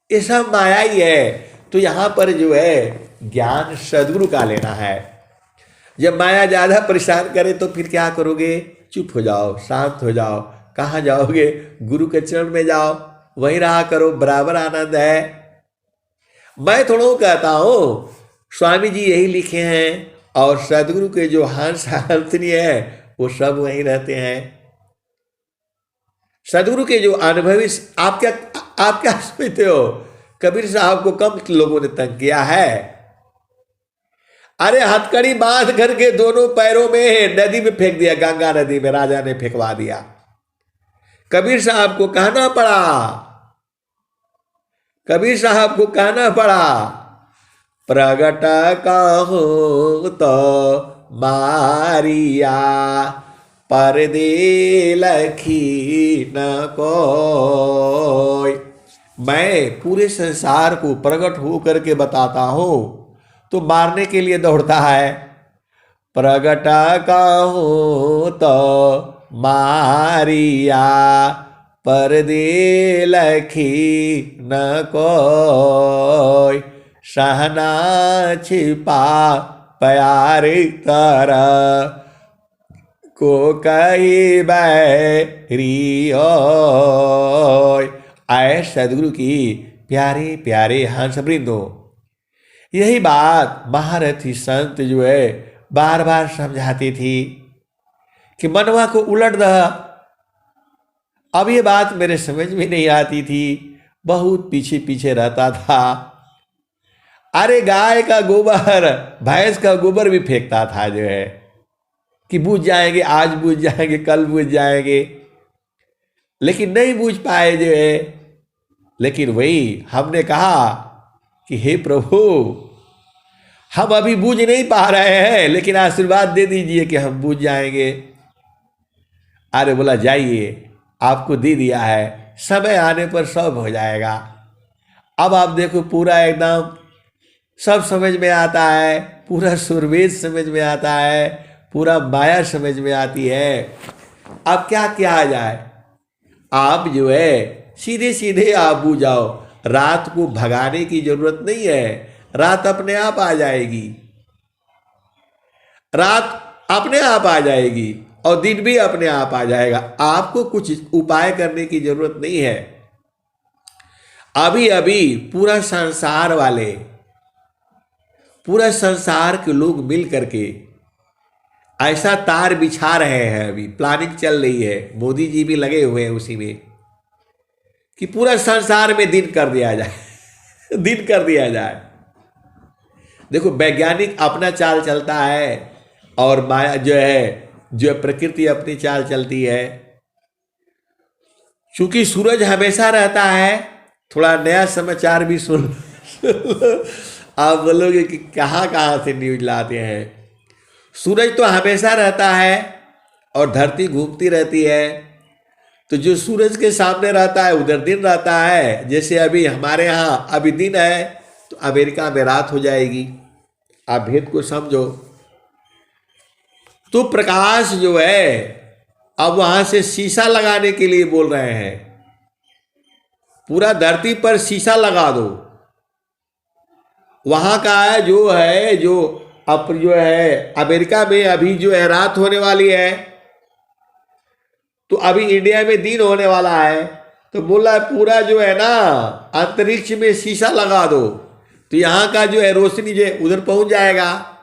ये सब माया ही है। तो यहां पर जो है ज्ञान सदगुरु का लेना है। जब माया ज्यादा परेशान करे तो फिर क्या करोगे, चुप हो जाओ, शांत हो जाओ। कहाँ जाओगे, गुरु के चरण में जाओ, वहीं रहा करो, बराबर आनंद है। मैं थोड़ा कहता हूं, स्वामी जी यही लिखे हैं, और सदगुरु के जो हंस हंसनी है वो सब वहीं रहते हैं। सदगुरु के जो अनुभवी, आप क्या सोचते हो, कबीर साहब को कम लोगों ने तंग किया है। अरे हथकड़ी बांध करके दोनों पैरों में नदी में फेंक दिया, गंगा नदी में राजा ने फेंकवा दिया। कबीर साहब को कहना पड़ा, कबीर साहब को कहना पड़ा, प्रगट कहूं तो मारिया, परदे लखी न कोय। मैं पूरे संसार को प्रकट हो करके बताता हूं तो मारने के लिए दौड़ता है। प्रगट कहूं तो मारिया, परदे लखी न कोय, सहना छिपा प्यारी तरह को कही बैरी होय। आए सदगुरु की प्यारे प्यारे हंस वृंदो, यही बात महारथी संत जो है बार बार समझाती थी कि मनवा को उलट दह। अब ये बात मेरे समझ में नहीं आती थी, बहुत पीछे पीछे रहता था। अरे गाय का गोबर, भैंस का गोबर भी फेंकता था जो है कि बूझ जाएंगे, आज बूझ जाएंगे, कल बूझ जाएंगे, लेकिन नहीं बूझ पाए जो है। लेकिन वही हमने कहा कि हे प्रभु, हम अभी बूझ नहीं पा रहे हैं, लेकिन आशीर्वाद दे दीजिए कि हम बूझ जाएंगे। अरे बोला जाइए, आपको दे दिया है, समय आने पर सब हो जाएगा। अब आप देखो पूरा एकदम सब समझ में आता है, पूरा सुरवेद समझ में आता है, पूरा माया समझ में आती है। अब क्या किया जाए? आप जो है सीधे सीधे आप बूझ जाओ, रात को भगाने की जरूरत नहीं है, रात अपने आप आ जाएगी, रात अपने आप आ जाएगी और दिन भी अपने आप आ जाएगा। आपको कुछ उपाय करने की जरूरत नहीं है। अभी अभी पूरा संसार वाले, पूरा संसार के लोग मिल करके ऐसा तार बिछा रहे हैं, अभी प्लानिंग चल रही है, मोदी जी भी लगे हुए हैं उसी में, कि पूरा संसार में दिन कर दिया जाए दिन कर दिया जाए। देखो वैज्ञानिक अपना चाल चलता है और माया जो है, जो प्रकृति अपनी चाल चलती है। चूंकि सूरज हमेशा रहता है, थोड़ा नया समाचार भी सुन आप बोलोगे कि कहाँ कहाँ से न्यूज लाते हैं। सूरज तो हमेशा रहता है और धरती घूमती रहती है, तो जो सूरज के सामने रहता है उधर दिन रहता है। जैसे अभी हमारे यहाँ अभी दिन है तो अमेरिका में रात हो जाएगी। आप भेद को समझो। तो प्रकाश जो है अब वहां से शीशा लगाने के लिए बोल रहे हैं, पूरा धरती पर शीशा लगा दो। वहां का है जो है, जो अब जो है अमेरिका में अभी जो है रात होने वाली है, तो अभी इंडिया में दिन होने वाला है। तो बोला पूरा जो है ना अंतरिक्ष में शीशा लगा दो, तो यहाँ का जो है रोशनी जो है उधर पहुंच जाएगा।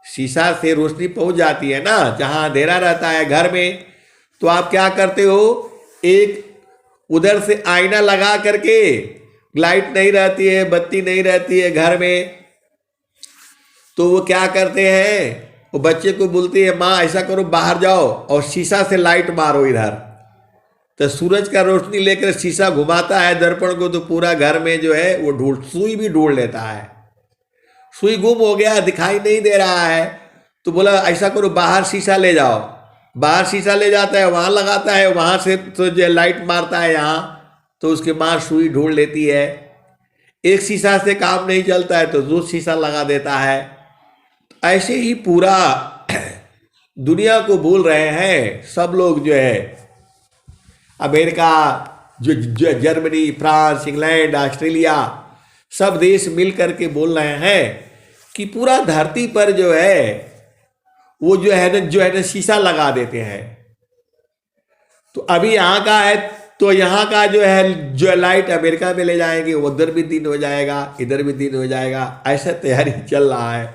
शीशा से रोशनी पहुंच जाती है ना, जहाँ अंधेरा रहता है घर में। तो आप क्या करते हो, एक उधर से आईना लगा करके, लाइट नहीं रहती है, बत्ती नहीं रहती है घर में, तो वो क्या करते हैं, वो बच्चे को बोलती है माँ ऐसा करो बाहर जाओ और शीशा से लाइट मारो इधर। तो सूरज का रोशनी लेकर शीशा घुमाता है दर्पण को, तो पूरा घर में जो है वो ढूंढ, सुई भी ढूंढ लेता है। सुई गुम हो गया, दिखाई नहीं दे रहा है, तो बोला ऐसा करो बाहर शीशा ले जाओ। बाहर शीशा ले जाता है, वहाँ लगाता है, वहाँ से तो जो लाइट मारता है यहाँ, तो उसके माँ सुई ढूंढ लेती है। एक शीशा से काम नहीं चलता है तो दो शीशा लगा देता है। ऐसे ही पूरा दुनिया को बोल रहे हैं सब लोग जो है, अमेरिका, जो जर्मनी, फ्रांस, इंग्लैंड, ऑस्ट्रेलिया, सब देश मिल करके बोल रहे हैं कि पूरा धरती पर जो है वो जो है ना शीशा लगा देते हैं। तो अभी यहाँ का है तो यहाँ का जो है जो लाइट अमेरिका में ले जाएंगे, उधर भी दिन हो जाएगा, इधर भी दिन हो जाएगा। ऐसा तैयारी चल रहा है।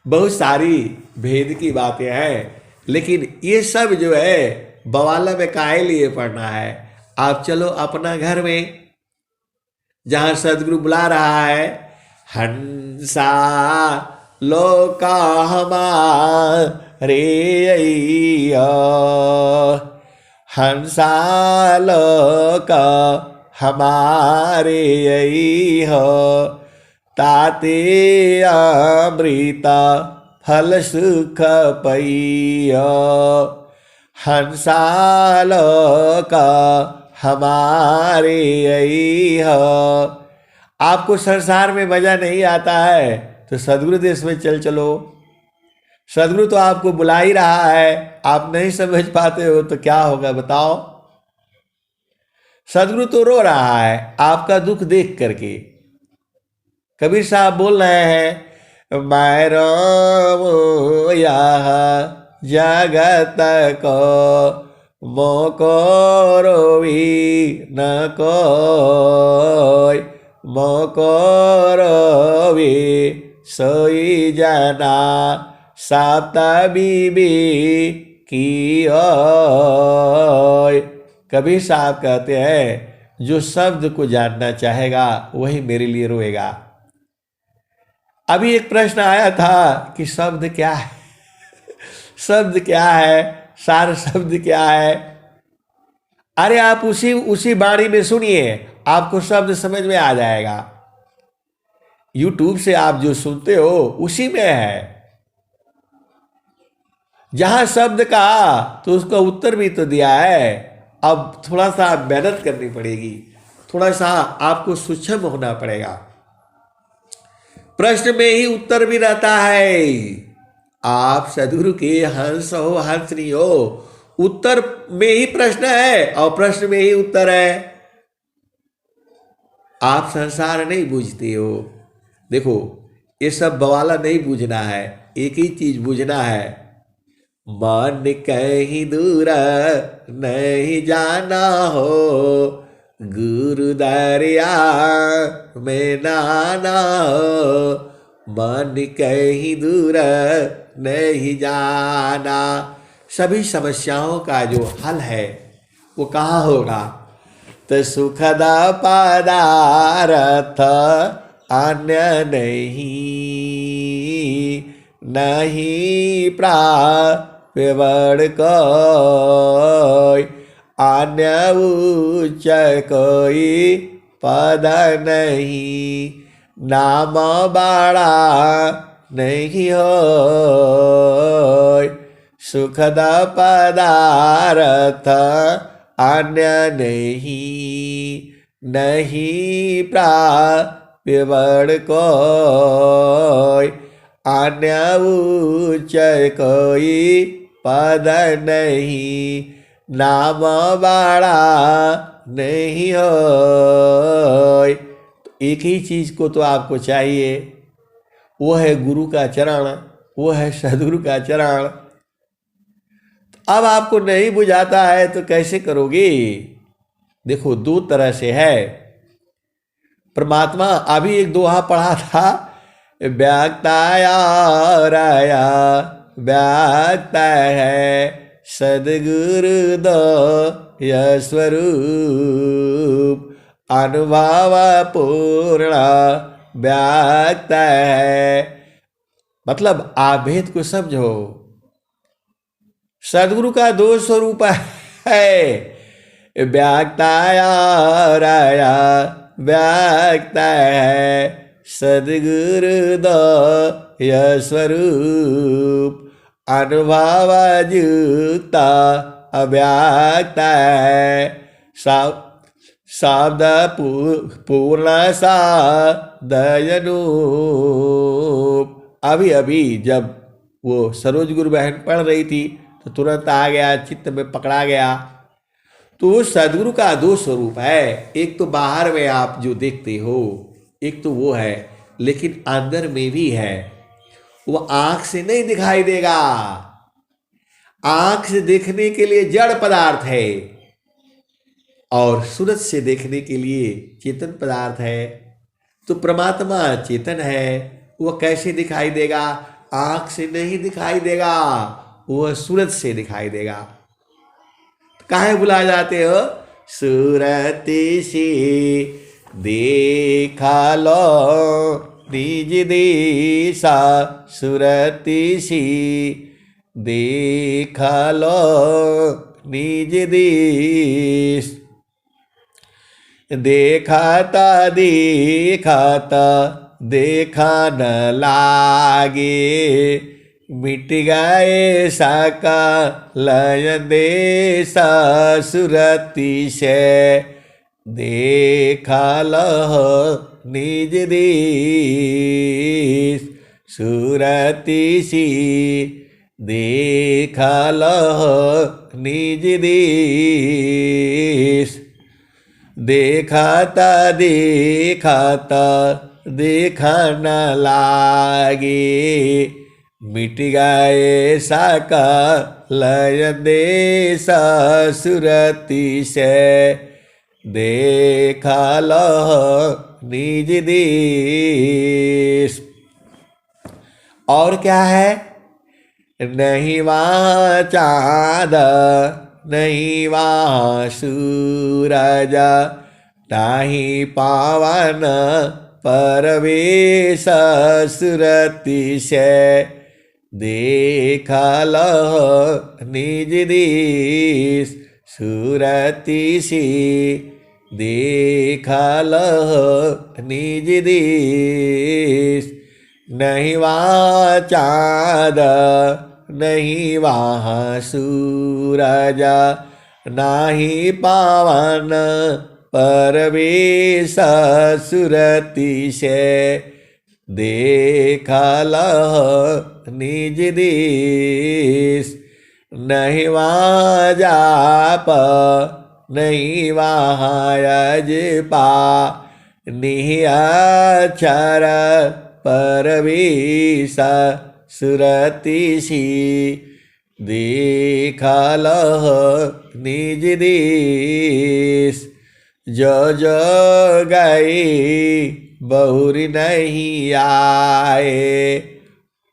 बहुत सारी भेद की बातें हैं, लेकिन ये सब जो है बवाला में काहे लिए पढ़ना है। आप चलो अपना घर में, जहाँ सदगुरु बुला रहा है, हंसा लोका हमारे अइया, हंसा लोका हमारे अइया, ताते अमृता फल सुख पैया, हंसा लोका हमारे अइया। आपको संसार में मजा नहीं आता है तो सदगुरु देश में चलो। सदगुरु तो आपको बुला ही रहा है, आप नहीं समझ पाते हो तो क्या होगा बताओ। सदगुरु तो रो रहा है आपका दुख देख करके। कबीर साहब बोल रहे हैं, मैं रोऊं यहाँ जगत को, मोको रोवी न कोई, मोको रोवी सोई जना साता बीबी की ओय। कबीर साहब कहते हैं जो शब्द को जानना चाहेगा वही मेरे लिए रोएगा। अभी एक प्रश्न आया था कि शब्द क्या है, शब्द क्या है, सार शब्द क्या है। अरे आप उसी उसी बाणी में सुनिए, आपको शब्द समझ में आ जाएगा। यूट्यूब से आप जो सुनते हो उसी में है। जहां शब्द कहा तो उसका उत्तर भी तो दिया है। अब थोड़ा सा मेहनत करनी पड़ेगी, थोड़ा सा आपको सूक्ष्म होना पड़ेगा। प्रश्न में ही उत्तर भी रहता है। आप सदगुरु के हंस हो, हंसनी हो, उत्तर में ही प्रश्न है और प्रश्न में ही उत्तर है। आप संसार नहीं बूझते हो। देखो, ये सब बवाला नहीं बूझना है, एक ही चीज बूझना है। मन कहीं दूर नहीं जाना हो, गुरु दरिया में नहाना हो। मन कहीं दूर नहीं जाना। सभी समस्याओं का जो हल है वो कहाँ होगा? तो सुखद पदार्थ अन्य नहीं, नहीं प्राप्यवड़ कोई, अन्य उच्च कोई पद नहीं, नाम बड़ा नहीं हो। सुखद पदार्थ अन्य नहीं, नहीं प्राप्यवड़ कोई, अन्य उच्च कोई पद नहीं, नाम बड़ा नहीं हो। एक ही चीज को तो आपको चाहिए, वो है गुरु का चरण, वो है सदगुरु का चरण। अब आपको नहीं बुझाता है तो कैसे करोगे? देखो, दो तरह से है। परमात्मा, अभी एक दोहा पढ़ा था, व्याक्ताया राया, व्याक्त है सदगुरु दो स्वरूप, अनुभव पूर्ण व्याक्त है। मतलब आप भेद को समझो। सदगुरु का दो स्वरूप है, व्याक्ताया राया, व्याक्त है सदगुरु दो स्वरूप, अनुभव युक्ता अव्याक्त है। शब्द पूर्ण सा दयनूप। अभी अभी जब वो सरोज गुरु बहन पढ़ रही थी तो तुरंत आ गया, चित्त में पकड़ा गया। तो सदगुरु का दो स्वरूप है, एक तो बाहर में आप जो देखते हो, एक तो वो है, लेकिन अंदर में भी है। वो आंख से नहीं दिखाई देगा, आंख से देखने के लिए जड़ पदार्थ है और सूरज से देखने के लिए चेतन पदार्थ है। तो परमात्मा चेतन है, वो कैसे दिखाई देगा? आंख से नहीं दिखाई देगा, वो सूरज से दिखाई देगा। काहे बुला जाते हो? सूरती सी देखा लो निज दिशा, सूरती सी देखा लो निज दिश। देखाता देखाता देखा न लागे, मिट गए साका लय देसा, सुरति से देखा लह निज देश, सुरति सी देखा लह निज देश। देखाता देखाता देखा न लागे, मिट गए साका लय देसा, सुरति से देखा लह निज देश। और क्या है? नहीं वहाँ चाँद, नहीं वहाँ सूरज, नहीं पावन परवेश सुरतिशय देखल निज देश सुरतिशि देखल निज देश नहीं वहाँ चाँद नहीं वहाँ सूरज नाही पावन परवेश सुरतिशय देखल निज देश नहीं वहाँ जाप नहीं वहाँ अजपा निअक्षर परवेश सुरतिशि देखल निज देश जो जो गए बहुरी नहीं आए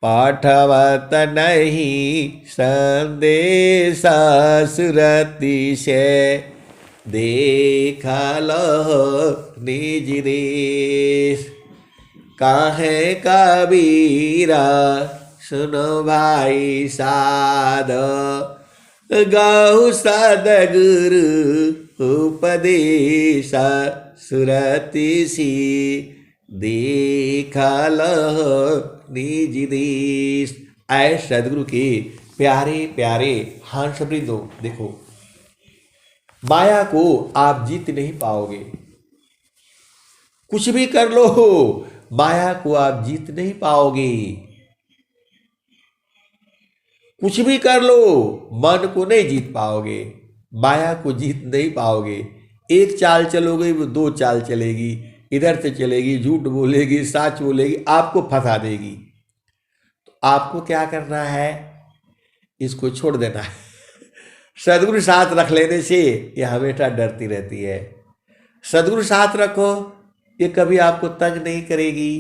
पाठवत नहीं संदेश सुरतिशय देखल निज देश काहे कबीरा सुनो भाई साध गौ सदगुरु उपदेश सुरतिशि देखल निज देश। ऐ सदगुरु के प्यारे प्यारे हंस वृंदो, देखो माया को आप जीत नहीं पाओगे। कुछ भी कर लो माया को आप जीत नहीं पाओगे। कुछ भी कर लो मन को नहीं जीत पाओगे, माया को जीत नहीं पाओगे। एक चाल चलोगे वो दो चाल चलेगी, इधर से चलेगी, झूठ बोलेगी, सच बोलेगी, आपको फंसा देगी। तो आपको क्या करना है, इसको छोड़ देना है। सदगुरु साथ रख लेने से ये हमेशा डरती रहती है। सदगुरु साथ रखो, ये कभी आपको तंग नहीं करेगी।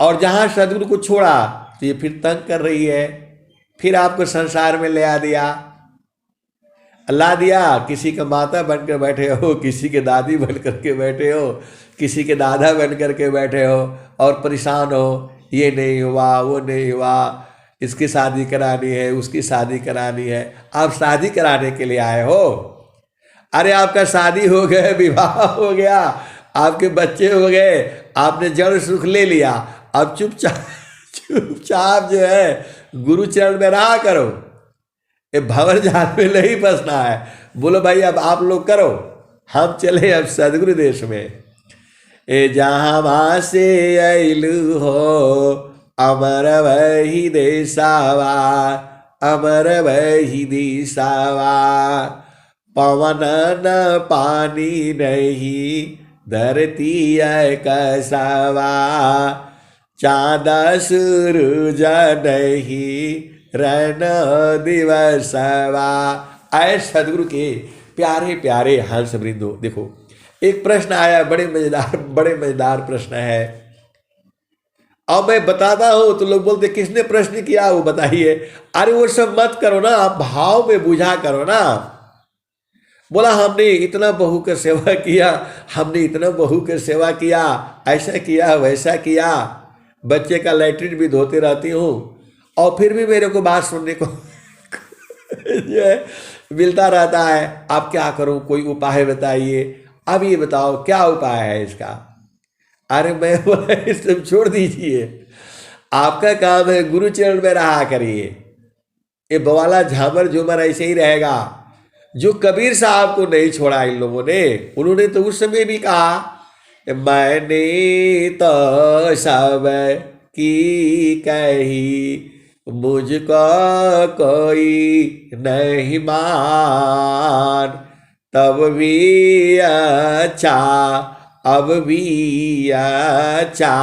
और जहां सदगुरु को छोड़ा तो ये फिर तंग कर रही है, फिर आपको संसार में ले आ दिया। ला दिया, किसी का माता बनकर बैठे हो, किसी के दादी बन करके बैठे हो, किसी के दादा बन करके बैठे हो और परेशान हो। ये नहीं हुआ, वो नहीं हुआ, इसकी शादी करानी है, उसकी शादी करानी है। आप शादी कराने के लिए आए हो? अरे आपका शादी हो गया, विवाह हो गया, आपके बच्चे हो गए, आपने जड़ सुख ले लिया। अब चुपचाप जो है गुरु चरण में रहा करो। ये भंवर जाल में नहीं फंसना है। बोलो भाई अब आप लोग करो, हम चले अब सदगुरु देश में। ए जहाँ वहाँ से अइलू हो अमर वही देसावा, अमर वही दिशावा। पवन न पानी नहीं धरती कसवा, चाँद सूरज नहीं रन दिवसवा। आए सदगुरु के प्यारे प्यारे हंस वृंदो, देखो एक प्रश्न आया, बड़े मजेदार प्रश्न है। अब मैं बताता हूं तो लोग बोलते किसने प्रश्न किया वो बताइए। अरे वो सब मत करो ना, आप भाव में बुझा करो ना। बोला हमने इतना बहू का सेवा किया, हमने इतना बहू का सेवा किया, ऐसा किया वैसा किया, बच्चे का लैट्रिन भी धोते रहती हूँ और फिर भी मेरे को बात सुनने को जो है मिलता रहता है। अब क्या करूँ, कोई उपाय बताइए। अब ये बताओ क्या उपाय है इसका। अरे मैं बोला ये सब छोड़ दीजिए, आपका काम है गुरु चरण में रहा करिए। ये बवाला झामर झूमर ऐसे ही रहेगा। जो कबीर साहब को नहीं छोड़ा इन लोगों ने, उन्होंने तो उस समय भी कहा मैंने तो सब की कही, मुझको कोई नहीं मान। तब भी अच्छा अब भी अच्छा,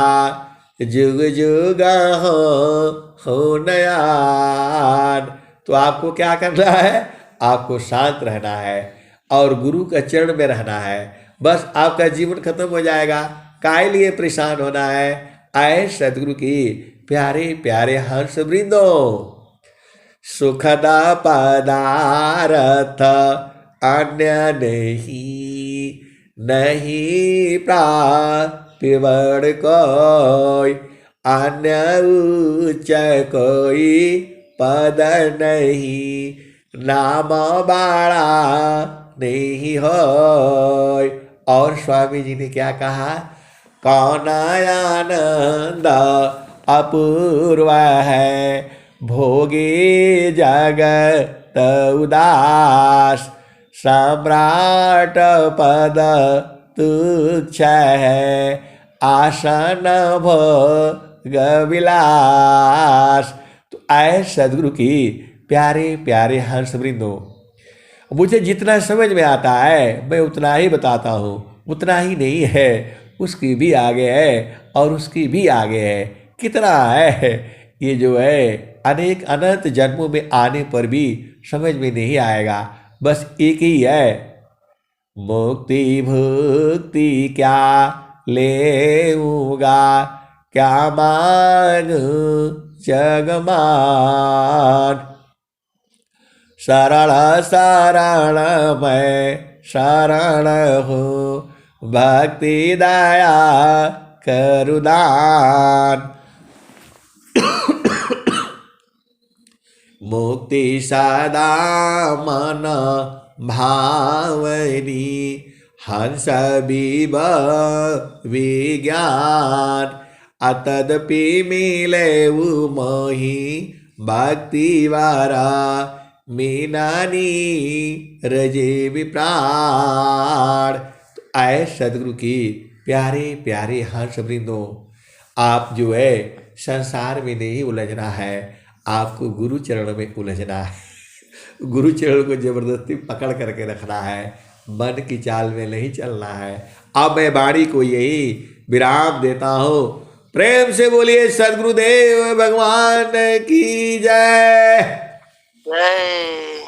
जुग जुग हो नयान। तो आपको क्या करना है, आपको शांत रहना है और गुरु का चरण में रहना है। बस आपका जीवन खत्म हो जाएगा। काहे लिए परेशान होना है। आए सदगुरु की प्यारे प्यारे हंस वृंदो, सुखदा पदार्थ अन्य नहीं, नहीं प्रापिवण कोई, अन्य उच्च कोई पद नहीं, नाम बाड़ा नहीं होय। और स्वामी जी ने क्या कहा, कौन आनंद अपूर्व है, भोगे जगत उदास, सम्राट पद तुच्छ है, आसन भोग विलास। तो आए सदगुरु की प्यारे प्यारे हंस वृंदो, मुझे जितना समझ में आता है मैं उतना ही बताता हूँ, उतना ही नहीं है, उसकी भी आगे है और उसकी भी आगे है। कितना है ये जो है, अनेक अनंत जन्मों में आने पर भी समझ में नहीं आएगा। बस एक ही है, मुक्ति भुक्ति क्या लेऊंगा, क्या मांगू जगमान, शरण शरण मैं शरण हूँ, भक्ति दया करुदान, मुक्ति सदा मन भावनी, हंस विभ विज्ञान, अतदपि मिले मोहि भक्ति वारा, मीनानी रजे विप्राण। तो आए सदगुरु की प्यारे प्यारे हंस वृंदों, आप जो है संसार में नहीं उलझना है, आपको गुरु चरण में उलझना है। गुरु चरण को जबरदस्ती पकड़ करके रखना है, मन की चाल में नहीं चलना है। अब मैं वाणी को यही विराम देता हूँ। प्रेम से बोलिए सदगुरुदेव भगवान की जय। जय।